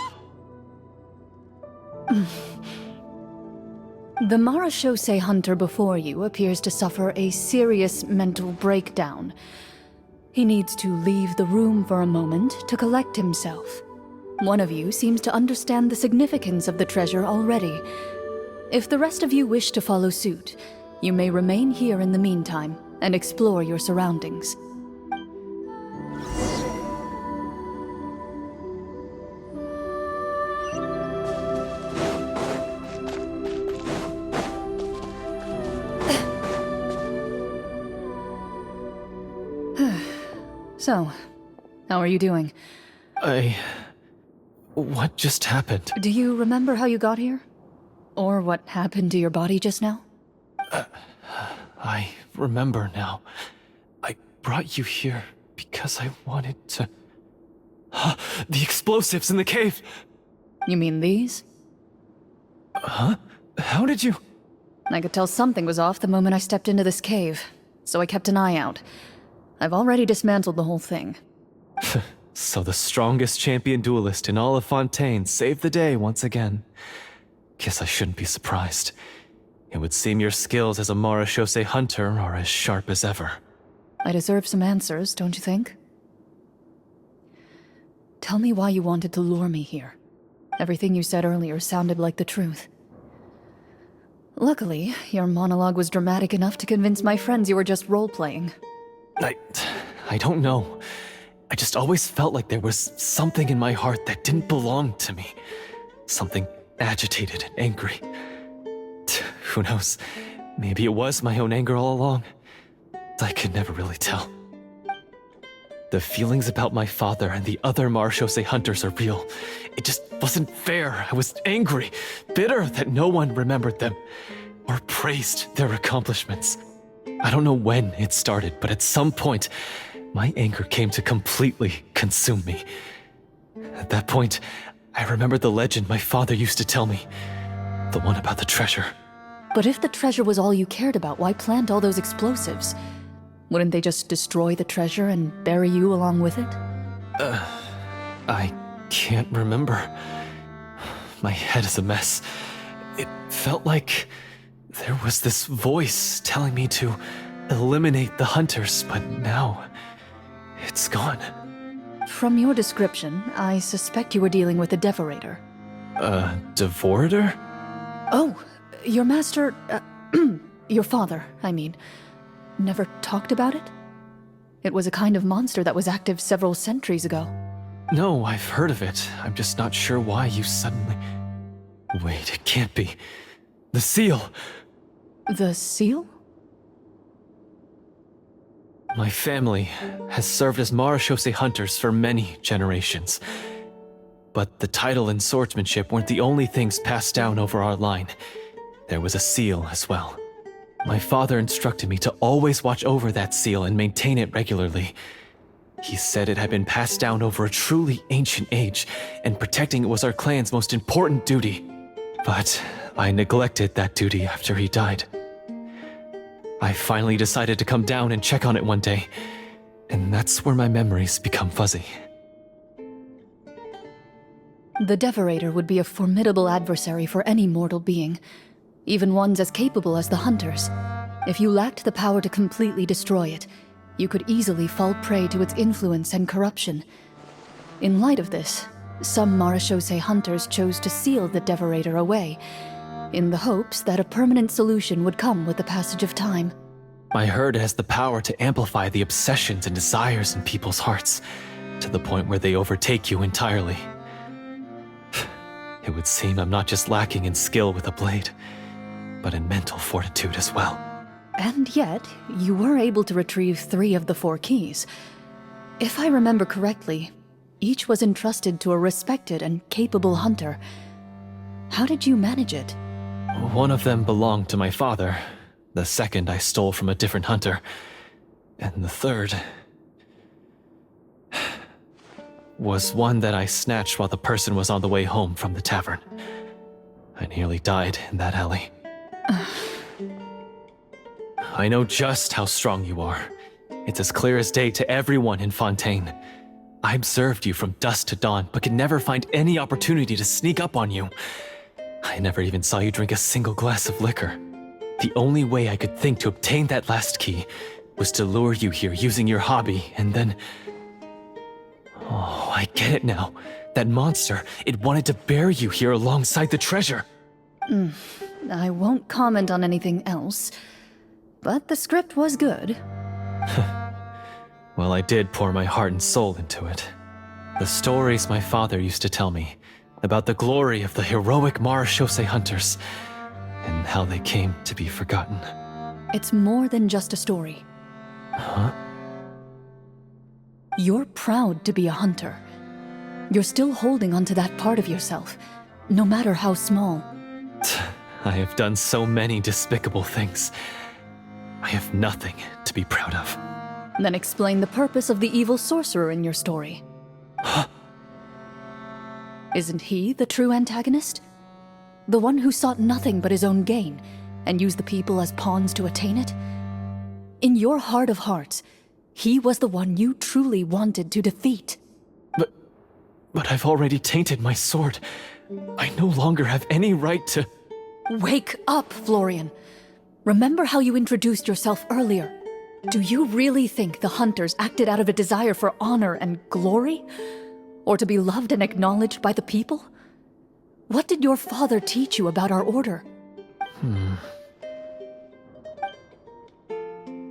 The Marashose hunter before you appears to suffer a serious mental breakdown. He needs to leave the room for a moment to collect himself. One of you seems to understand the significance of the treasure already. If the rest of you wish to follow suit, You may remain here in the meantime and explore your surroundings. So, how are you doing? What just happened? Do you remember how you got here? Or what happened to your body just now? I remember now. I brought you here because I wanted to... The explosives in the cave! You mean these? Huh? How did you... I could tell something was off the moment I stepped into this cave, so I kept an eye out. I've already dismantled the whole thing. So the strongest champion duelist in all of Fontaine saved the day once again. Guess I shouldn't be surprised. It would seem your skills as a Marechaussee hunter are as sharp as ever. I deserve some answers, don't you think? Tell me why you wanted to lure me here. Everything you said earlier sounded like the truth. Luckily, your monologue was dramatic enough to convince my friends you were just role-playing. I don't know. I just always felt like there was something in my heart that didn't belong to me. Something agitated and angry. Who knows? Maybe it was my own anger all along. I could never really tell. The feelings about my father and the other Marechaussee hunters are real. It just wasn't fair. I was angry, bitter that no one remembered them or praised their accomplishments. I don't know when it started, but at some point, my anger came to completely consume me. At that point, I remembered the legend my father used to tell me. The one about the treasure. But if the treasure was all you cared about, why plant all those explosives? Wouldn't they just destroy the treasure and bury you along with it? I can't remember. My head is a mess. It felt like there was this voice telling me to eliminate the hunters, but now it's gone. From your description, I suspect you were dealing with a Devorator. Devorator? Oh, your master, your father, I mean, never talked about it? It was a kind of monster that was active several centuries ago. No, I've heard of it. I'm just not sure why you suddenly... Wait, it can't be. The seal! The seal? My family has served as Marechaussee hunters for many generations. But the title and swordsmanship weren't the only things passed down over our line. There was a seal as well. My father instructed me to always watch over that seal and maintain it regularly. He said it had been passed down over a truly ancient age, and protecting it was our clan's most important duty. But I neglected that duty after he died. I finally decided to come down and check on it one day, and that's where my memories become fuzzy. The Devorator would be a formidable adversary for any mortal being, even ones as capable as the Hunters. If you lacked the power to completely destroy it, you could easily fall prey to its influence and corruption. In light of this, some Marechaussee hunters chose to seal the Devorator away, in the hopes that a permanent solution would come with the passage of time. I heard it has the power to amplify the obsessions and desires in people's hearts, to the point where they overtake you entirely. It would seem I'm not just lacking in skill with a blade, but in mental fortitude as well. And yet, you were able to retrieve 3 of the 4 keys. If I remember correctly, each was entrusted to a respected and capable hunter. How did you manage it? One of them belonged to my father. The second I stole from a different hunter. And the third... was one that I snatched while the person was on the way home from the tavern. I nearly died in that alley. I know just how strong you are. It's as clear as day to everyone in Fontaine. I observed you from dusk to dawn, but could never find any opportunity to sneak up on you. I never even saw you drink a single glass of liquor. The only way I could think to obtain that last key was to lure you here using your hobby, and then... Oh, I get it now. That monster, it wanted to bury you here alongside the treasure. I won't comment on anything else, but the script was good. Well, I did pour my heart and soul into it. The stories my father used to tell me about the glory of the heroic Marashose hunters and how they came to be forgotten. It's more than just a story. Huh? You're proud to be a hunter. You're still holding onto that part of yourself, no matter how small. I have done so many despicable things. I have nothing to be proud of. Then explain the purpose of the evil sorcerer in your story. Huh? Isn't he the true antagonist? The one who sought nothing but his own gain, and used the people as pawns to attain it? In your heart of hearts, he was the one you truly wanted to defeat. But I've already tainted my sword. I no longer have any right to... Wake up, Florian. Remember how you introduced yourself earlier. Do you really think the hunters acted out of a desire for honor and glory? Or to be loved and acknowledged by the people? What did your father teach you about our order?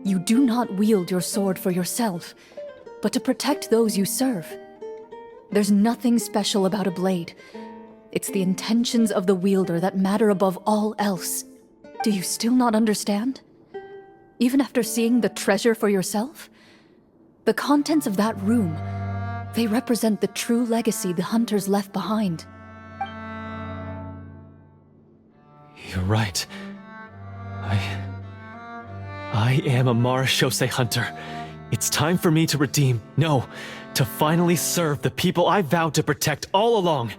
You do not wield your sword for yourself, but to protect those you serve. There's nothing special about a blade. It's the intentions of the wielder that matter above all else. Do you still not understand? Even after seeing the treasure for yourself? The contents of that room, they represent the true legacy the hunters left behind. You're right. I am a Marashose hunter. It's time for me to redeem, no, to finally serve the people I vowed to protect all along.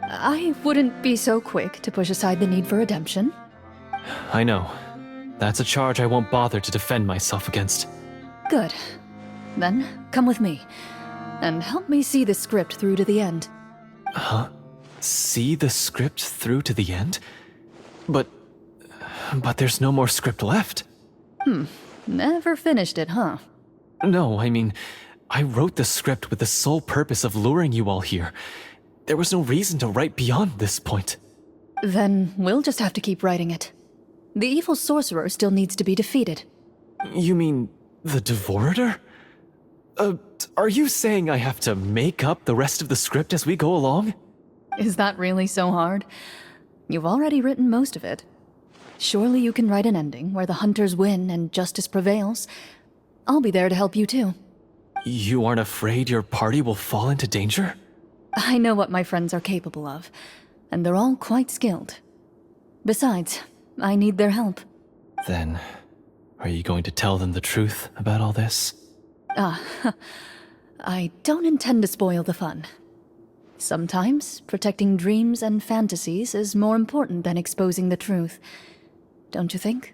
I wouldn't be so quick to push aside the need for redemption. I know. That's a charge I won't bother to defend myself against. Good. Then, come with me, and help me see the script through to the end. Huh? See the script through to the end? But there's no more script left. Never finished it, huh? No, I mean, I wrote the script with the sole purpose of luring you all here. There was no reason to write beyond this point. Then we'll just have to keep writing it. The evil sorcerer still needs to be defeated. You mean the Devorator? Are you saying I have to make up the rest of the script as we go along? Is that really so hard? You've already written most of it. Surely you can write an ending where the hunters win and justice prevails. I'll be there to help you too. You aren't afraid your party will fall into danger? I know what my friends are capable of, and they're all quite skilled. Besides, I need their help. Then, are you going to tell them the truth about all this? I don't intend to spoil the fun. Sometimes, protecting dreams and fantasies is more important than exposing the truth. Don't you think?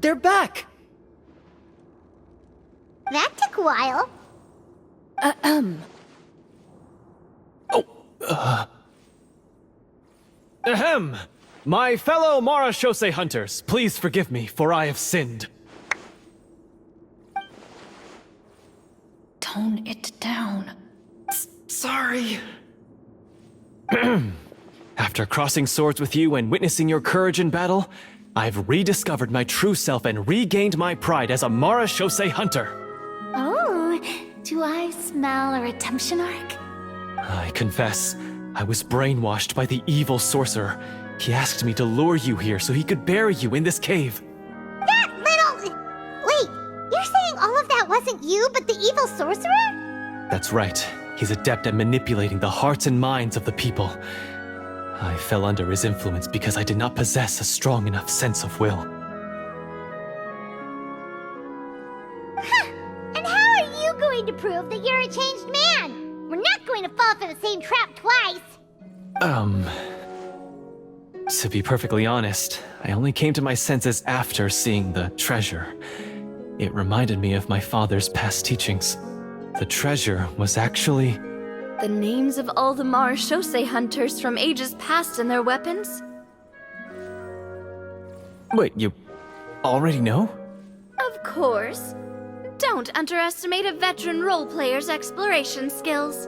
They're back! That took a while. Ahem! My fellow Marashose hunters, please forgive me, for I have sinned. Tone it down. Sorry. After crossing swords with you and witnessing your courage in battle, I've rediscovered my true self and regained my pride as a Marashose hunter. Oh, do I smell a redemption arc? I confess, I was brainwashed by the evil sorcerer. He asked me to lure you here so he could bury you in this cave. That little... Wait, you're saying all of that wasn't you, but the evil sorcerer? That's right. He's adept at manipulating the hearts and minds of the people. I fell under his influence because I did not possess a strong enough sense of will. Huh. And how are you going to prove that you're a changed man? We're not going to fall for the same trap twice. To be perfectly honest, I only came to my senses after seeing the treasure. It reminded me of my father's past teachings. The treasure was actually The names of all the Marashose hunters from ages past and their weapons? Wait, you already know? Of course. Don't underestimate a veteran role-player's exploration skills.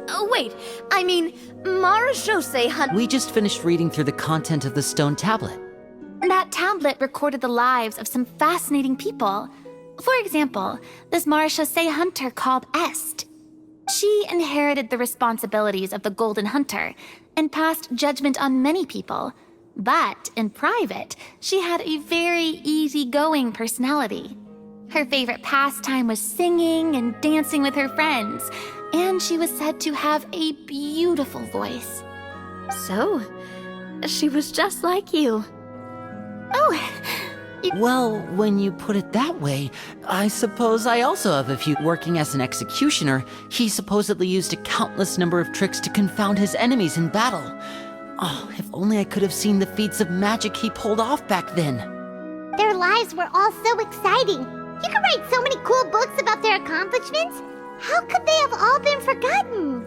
Oh, wait, I mean, Marashose hunt- We just finished reading through the content of the stone tablet. That tablet recorded the lives of some fascinating people. For example, this Marashose hunter called Est. She inherited the responsibilities of the Golden Hunter and passed judgment on many people. But in private, she had a very easygoing personality. Her favorite pastime was singing and dancing with her friends, and she was said to have a beautiful voice. So, she was just like you. Oh, Well, when you put it that way, I suppose I also have a few. Working as an executioner, he supposedly used a countless number of tricks to confound his enemies in battle. Oh, if only I could have seen the feats of magic he pulled off back then. Their lives were all so exciting. You could write so many cool books about their accomplishments. How could they have all been forgotten?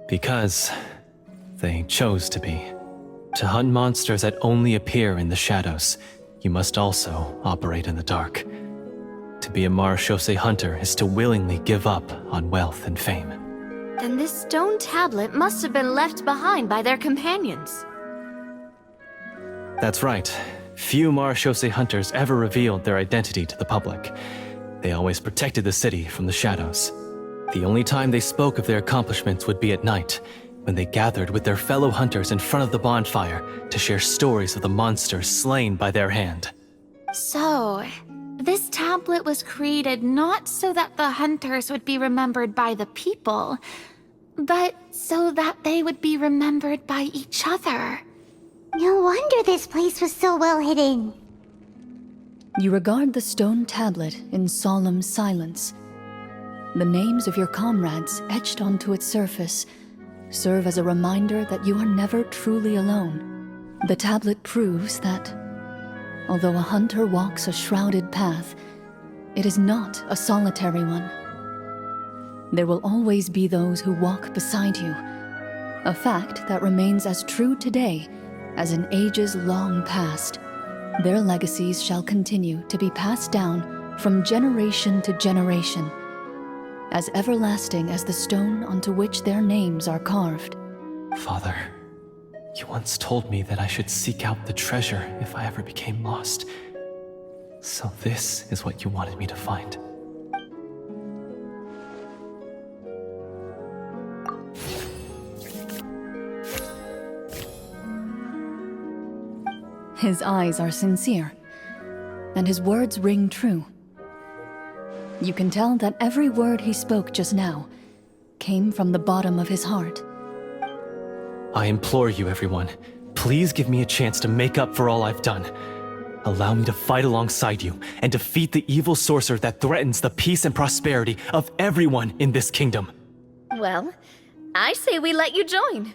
Because they chose to be. To hunt monsters that only appear in the shadows, you must also operate in the dark. To be a Marashose hunter is to willingly give up on wealth and fame. Then this stone tablet must have been left behind by their companions. That's right. Few Marashose hunters ever revealed their identity to the public. They always protected the city from the shadows. The only time they spoke of their accomplishments would be at night, when they gathered with their fellow hunters in front of the bonfire to share stories of the monsters slain by their hand. so this tablet was created not so that the hunters would be remembered by the people, but so that they would be remembered by each other. No wonder this place was so well hidden. You regard the stone tablet in solemn silence. The names of your comrades etched onto its surface serve as a reminder that you are never truly alone. The tablet proves that, although a hunter walks a shrouded path, it is not a solitary one. There will always be those who walk beside you, a fact that remains as true today as in ages long past. Their legacies shall continue to be passed down from generation to generation, as everlasting as the stone onto which their names are carved. Father, you once told me that I should seek out the treasure if I ever became lost. So this is what you wanted me to find. His eyes are sincere, and his words ring true. You can tell that every word he spoke just now came from the bottom of his heart. I implore you, everyone, please give me a chance to make up for all I've done. Allow me to fight alongside you and defeat the evil sorcerer that threatens the peace and prosperity of everyone in this kingdom. Well, I say we let you join.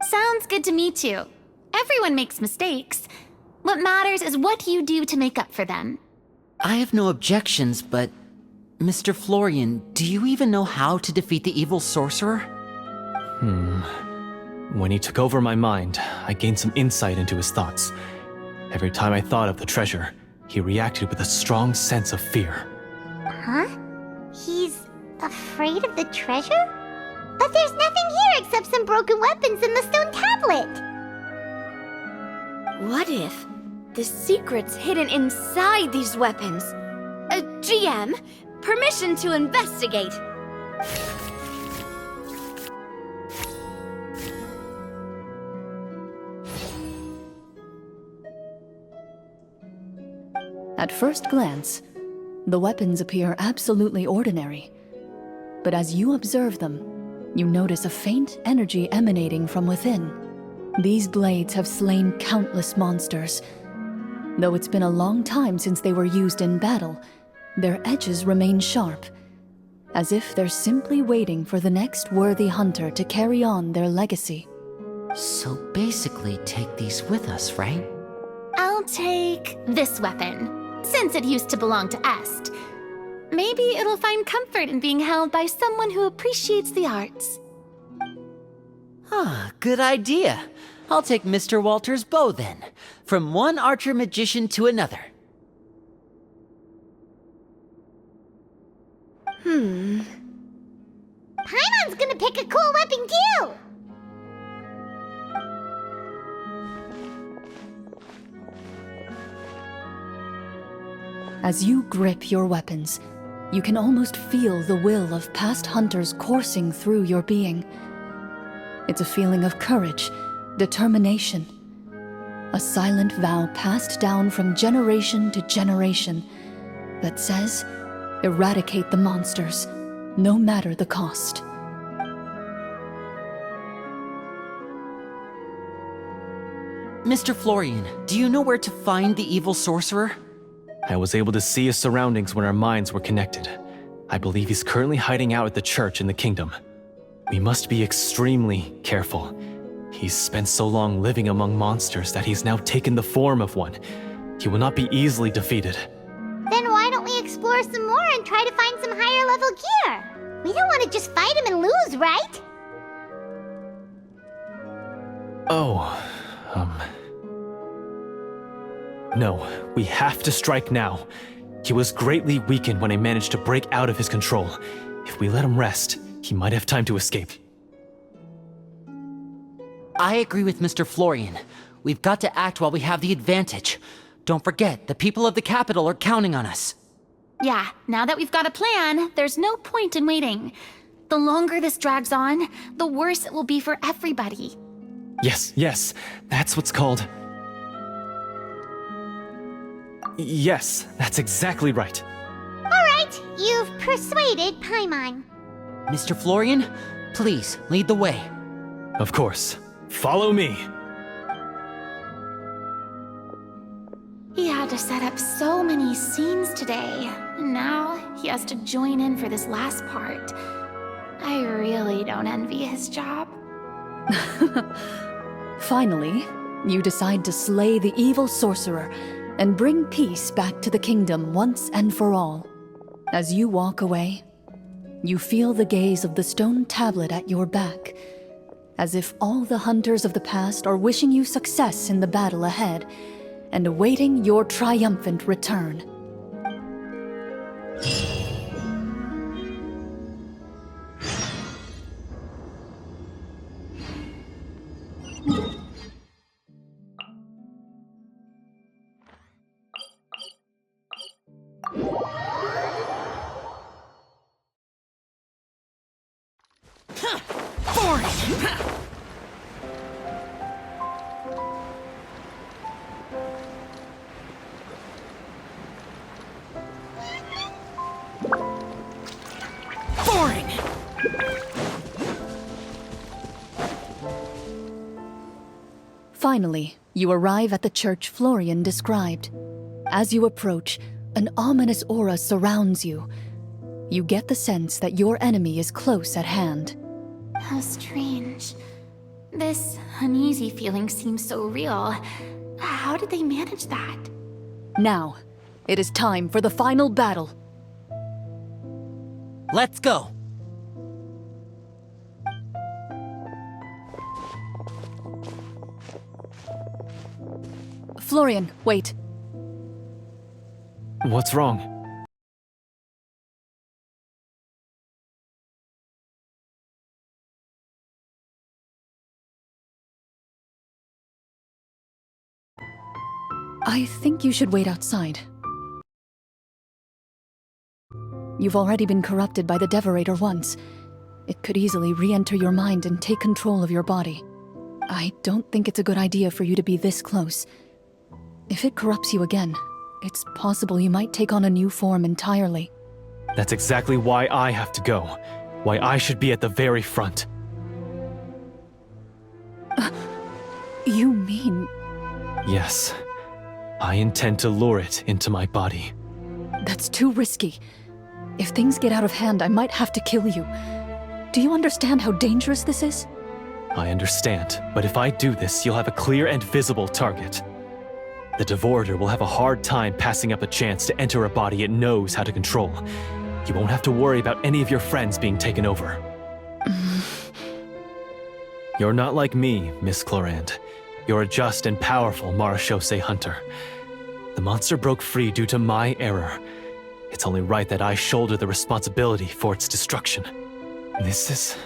Sounds good to me too. Everyone makes mistakes. What matters is what you do to make up for them. I have no objections, but Mr. Florian, do you even know how to defeat the evil sorcerer? When he took over my mind, I gained some insight into his thoughts. Every time I thought of the treasure, he reacted with a strong sense of fear. Huh? He's afraid of the treasure? But there's nothing here except some broken weapons in the stone tablet. What if the secret's hidden inside these weapons? GM, permission to investigate. At first glance, the weapons appear absolutely ordinary. But as you observe them, you notice a faint energy emanating from within. These blades have slain countless monsters. Though it's been a long time since they were used in battle, their edges remain sharp, as if they're simply waiting for the next worthy hunter to carry on their legacy. So basically, take these with us, right? I'll take this weapon, since it used to belong to Est. Maybe it'll find comfort in being held by someone who appreciates the arts. Ah, good idea. I'll take Mr. Walter's bow then. From one archer magician to another. Paimon's gonna pick a cool weapon too! As you grip your weapons, you can almost feel the will of past hunters coursing through your being. It's a feeling of courage, determination, a silent vow passed down from generation to generation that says, eradicate the monsters, no matter the cost. Mr. Florian, do you know where to find the evil sorcerer? I was able to see his surroundings when our minds were connected. I believe he's currently hiding out at the church in the kingdom. We must be extremely careful. He's spent so long living among monsters that he's now taken the form of one. He will not be easily defeated. Then why don't we explore some more and try to find some higher level gear? We don't want to just fight him and lose, right? No, we have to strike now. He was greatly weakened when I managed to break out of his control. If we let him rest, he might have time to escape. I agree with Mr. Florian. We've got to act while we have the advantage. Don't forget, the people of the capital are counting on us. Yeah, now that we've got a plan, there's no point in waiting. The longer this drags on, the worse it will be for everybody. Yes, that's what's called... Yes, that's exactly right. Alright, you've persuaded Paimon. Mr. Florian, please, lead the way. Of course. Follow me. He had to set up so many scenes today, and now he has to join in for this last part. I really don't envy his job. Finally, you decide to slay the evil sorcerer and bring peace back to the kingdom once and for all. As you walk away, you feel the gaze of the stone tablet at your back, as if all the hunters of the past are wishing you success in the battle ahead and awaiting your triumphant return. Finally, you arrive at the church Florian described. As you approach, an ominous aura surrounds you. You get the sense that your enemy is close at hand. How strange. This uneasy feeling seems so real. How did they manage that? Now, it is time for the final battle. Let's go. Florian, wait. What's wrong? I think you should wait outside. You've already been corrupted by the Devorator once. It could easily re-enter your mind and take control of your body. I don't think it's a good idea for you to be this close. If it corrupts you again, it's possible you might take on a new form entirely. That's exactly why I have to go. Why I should be at the very front. You mean... Yes. I intend to lure it into my body. That's too risky. If things get out of hand, I might have to kill you. Do you understand how dangerous this is? I understand, but if I do this, you'll have a clear and visible target. The Devorator will have a hard time passing up a chance to enter a body it knows how to control. You won't have to worry about any of your friends being taken over. You're not like me, Miss Clorinde. You're a just and powerful Marechaussee hunter. The monster broke free due to my error. It's only right that I shoulder the responsibility for its destruction. This is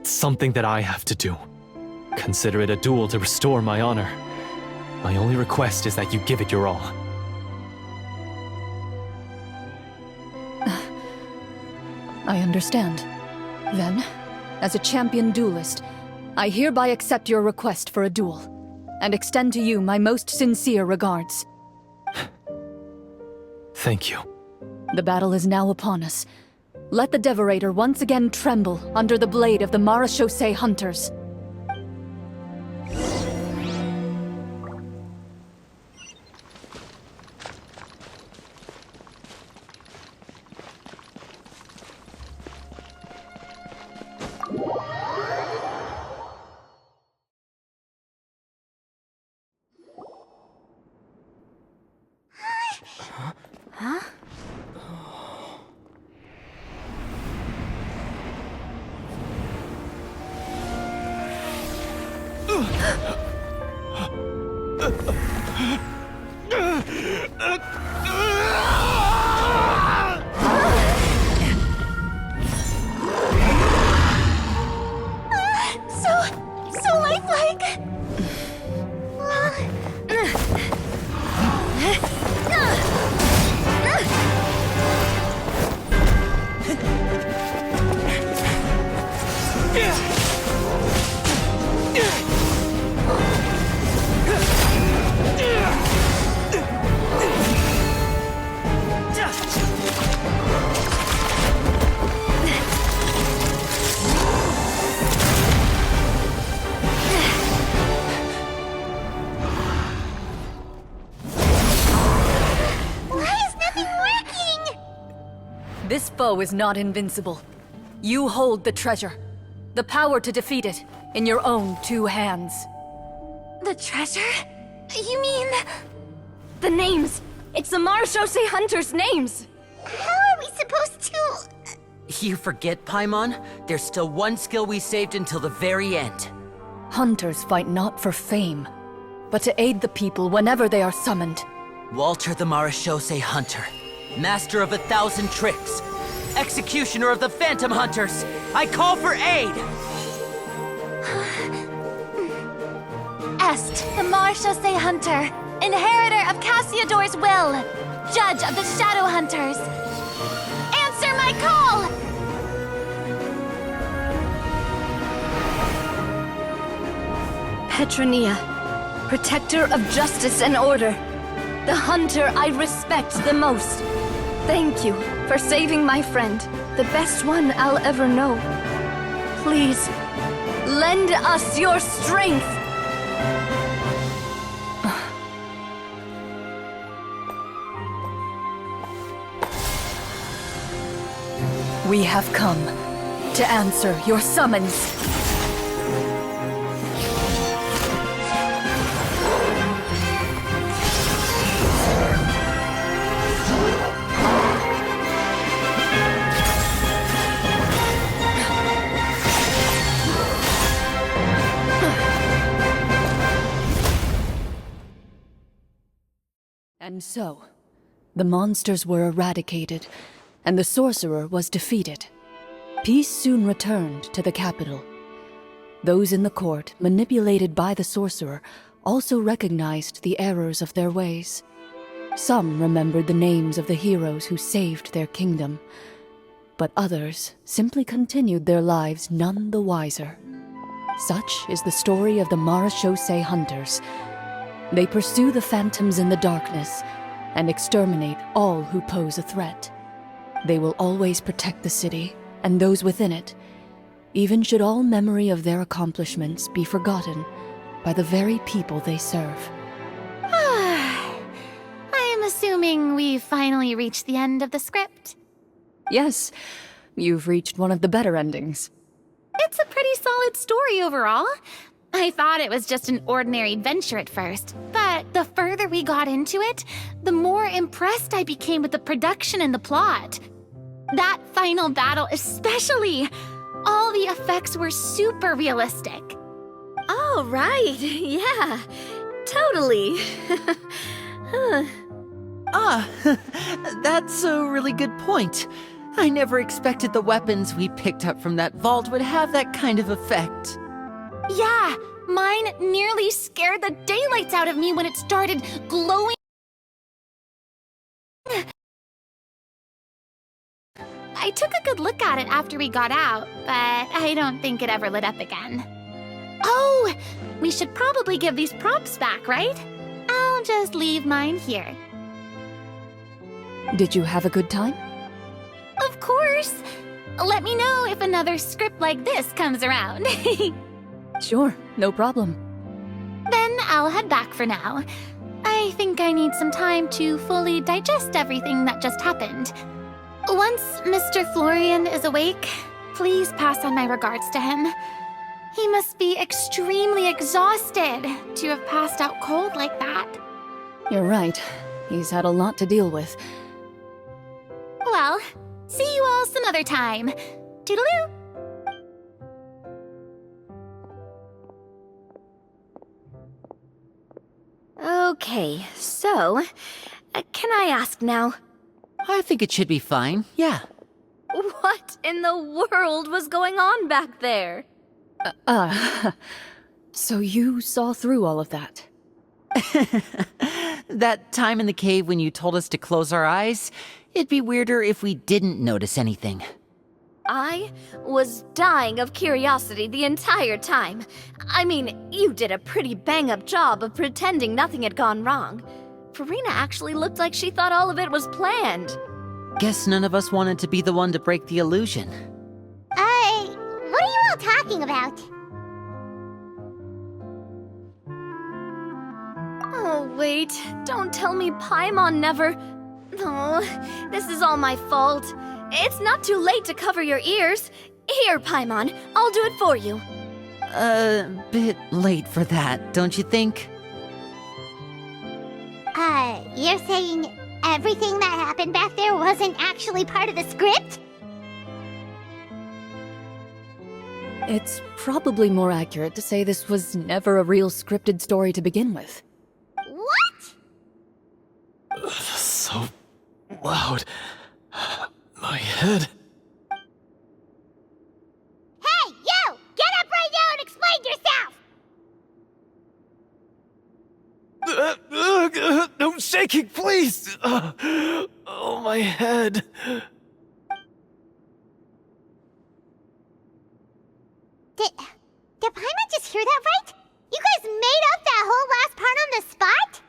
something that I have to do. Consider it a duel to restore my honor. My only request is that you give it your all. I understand. Then, as a champion duelist, I hereby accept your request for a duel, and extend to you my most sincere regards. Thank you. The battle is now upon us. Let the Devorator once again tremble under the blade of the Marechaussee hunters. So lifelike! This foe is not invincible. You hold the treasure, the power to defeat it, in your own 2 hands. The treasure? You mean... The names! It's the Marechaussee hunters' names! How are we supposed to... You forget, Paimon? There's still one skill we saved until the very end. Hunters fight not for fame, but to aid the people whenever they are summoned. Walter the Marechaussee Hunter, master of 1,000 tricks, executioner of the Phantom Hunters, I call for aid! Est, the Marechaussee Hunter, inheritor of Cassiodor's will, judge of the Shadow Hunters. Answer my call! Petronia, protector of justice and order. The hunter I respect the most. Thank you for saving my friend, the best one I'll ever know. Please, lend us your strength! We have come to answer your summons. And so, the monsters were eradicated, and the sorcerer was defeated. Peace soon returned to the capital. Those in the court, manipulated by the sorcerer, also recognized the errors of their ways. Some remembered the names of the heroes who saved their kingdom, but others simply continued their lives none the wiser. Such is the story of the Marechaussee Hunters. They pursue the phantoms in the darkness and exterminate all who pose a threat. They will always protect the city and those within it, even should all memory of their accomplishments be forgotten by the very people they serve. I am assuming we've finally reached the end of the script. Yes, you've reached one of the better endings. It's a pretty solid story overall. I thought it was just an ordinary adventure at first, but the further we got into it, the more impressed I became with the production and the plot. That final battle especially. All the effects were super realistic. Oh, right. Yeah, totally. That's a really good point. I never expected the weapons we picked up from that vault would have that kind of effect. Yeah, mine nearly scared the daylights out of me when it started glowing. I took a good look at it after we got out, but I don't think it ever lit up again. Oh, we should probably give these props back, right? I'll just leave mine here. Did you have a good time? Of course! Let me know if another script like this comes around. Sure, no problem. Then I'll head back for now. I think I need some time to fully digest everything that just happened. Once Mr. Florian is awake, please pass on my regards to him. He must be extremely exhausted to have passed out cold like that. You're right. He's had a lot to deal with. Well, see you all some other time. Toodaloo! Okay, so, can I ask now, I think it should be fine, yeah. what in the world was going on back there? So you saw through all of that? That time in the cave when you told us to close our eyes, it'd be weirder if we didn't notice anything. I was dying of curiosity the entire time. I mean, you did a pretty bang-up job of pretending nothing had gone wrong. Farina actually looked like she thought all of it was planned. Guess none of us wanted to be the one to break the illusion. What are you all talking about? Oh, wait. Don't tell me Paimon never... Oh, this is all my fault. It's not too late to cover your ears. Here, Paimon, I'll do it for you. Bit late for that, don't you think? You're saying everything that happened back there wasn't actually part of the script? It's probably more accurate to say this was never a real scripted story to begin with. What? So loud. My head. Hey, you! Get up right now and explain yourself! No shaking, please! Oh, my head. Did Paimon just hear that right? You guys made up that whole last part on the spot?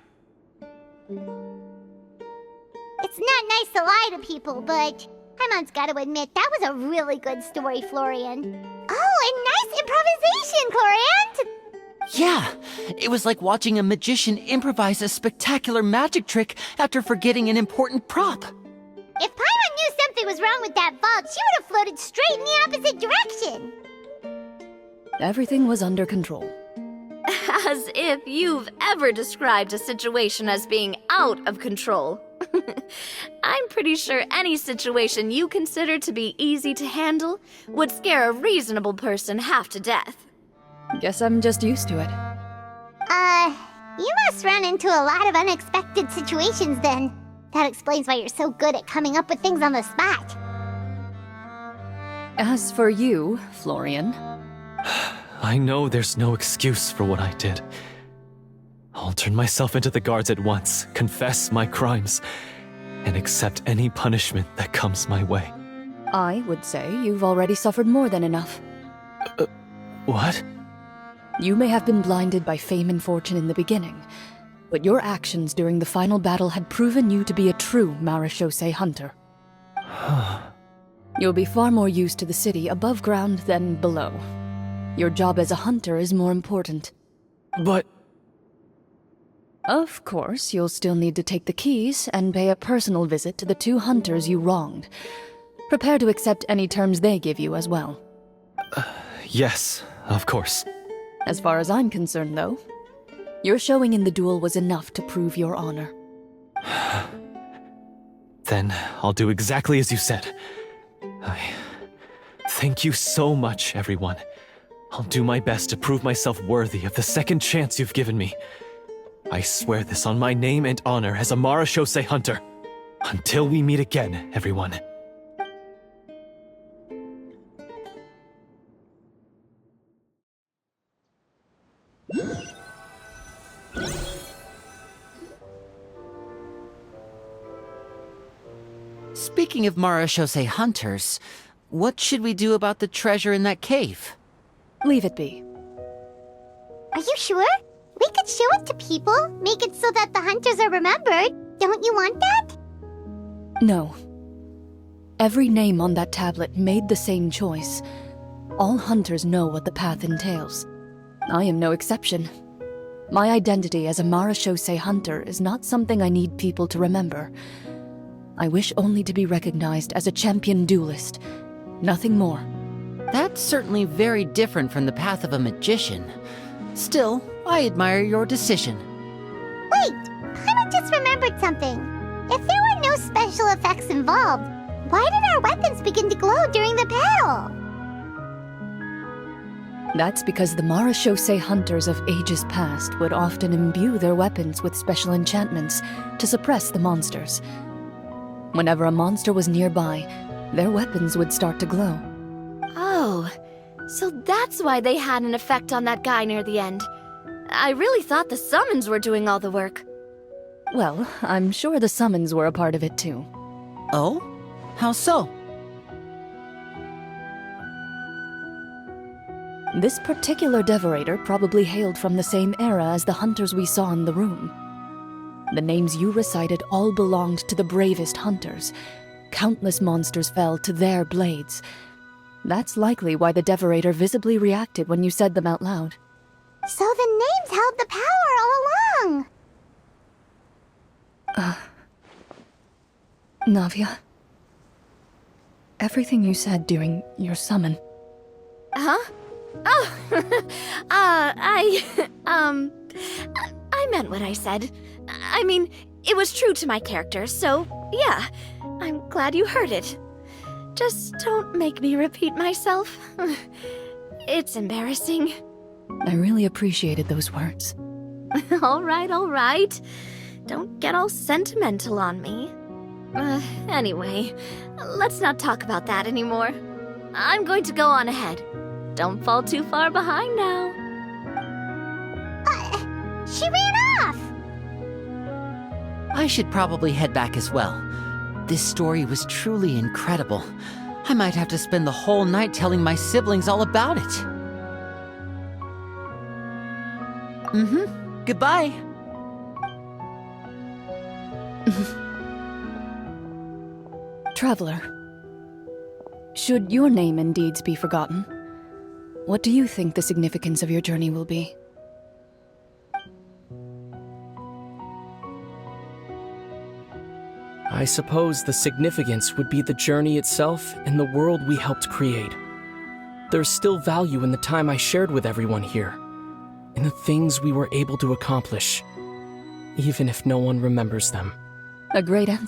It's not nice to lie to people, but Paimon's gotta admit, that was a really good story, Florian. Oh, and nice improvisation, Clorinde! Yeah, it was like watching a magician improvise a spectacular magic trick after forgetting an important prop. If Paimon knew something was wrong with that vault, she would have floated straight in the opposite direction! Everything was under control. As if you've ever described a situation as being out of control. I'm pretty sure any situation you consider to be easy to handle would scare a reasonable person half to death. Guess I'm just used to it. You must run into a lot of unexpected situations then. That explains why you're so good at coming up with things on the spot. As for you, Florian... I know there's no excuse for what I did. I'll turn myself into the guards at once, confess my crimes, and accept any punishment that comes my way. I would say you've already suffered more than enough. What? You may have been blinded by fame and fortune in the beginning, but your actions during the final battle had proven you to be a true Marechaussee hunter. You'll be far more used to the city above ground than below. Your job as a hunter is more important. But... Of course, you'll still need to take the keys and pay a personal visit to the 2 hunters you wronged. Prepare to accept any terms they give you as well. Yes, of course. As far as I'm concerned, though, your showing in the duel was enough to prove your honor. Then I'll do exactly as you said. Thank you so much, everyone. I'll do my best to prove myself worthy of the second chance you've given me. I swear this on my name and honor as a Marashose hunter. Until we meet again, everyone. Speaking of Marashose hunters, what should we do about the treasure in that cave? Leave it be. Are you sure? We could show it to people, make it so that the hunters are remembered. Don't you want that? No. Every name on that tablet made the same choice. All hunters know what the path entails. I am no exception. My identity as a Marashose hunter is not something I need people to remember. I wish only to be recognized as a champion duelist. Nothing more. That's certainly very different from the path of a magician. Still, I admire your decision. Wait, Paimon just remembered something. If there were no special effects involved, why did our weapons begin to glow during the battle? That's because the Marashose hunters of ages past would often imbue their weapons with special enchantments to suppress the monsters. Whenever a monster was nearby, their weapons would start to glow. Oh, so that's why they had an effect on that guy near the end. I really thought the summons were doing all the work. Well, I'm sure the summons were a part of it too. Oh? How so? This particular Devorator probably hailed from the same era as the hunters we saw in the room. The names you recited all belonged to the bravest hunters. Countless monsters fell to their blades. That's likely why the Devorator visibly reacted when you said them out loud. So the names held the power all along! Navia, everything you said during your summon. Huh? Oh, I meant what I said. I mean, it was true to my character, so yeah, I'm glad you heard it. Just don't make me repeat myself. It's embarrassing. I really appreciated those words. All right. Don't get all sentimental on me. Anyway, let's not talk about that anymore. I'm going to go on ahead. Don't fall too far behind now. She ran off! I should probably head back as well. This story was truly incredible. I might have to spend the whole night telling my siblings all about it. Goodbye. Traveler, should your name and deeds be forgotten, what do you think the significance of your journey will be? I suppose the significance would be the journey itself and the world we helped create. There's still value in the time I shared with everyone here, in the things we were able to accomplish, even if no one remembers them. A great answer.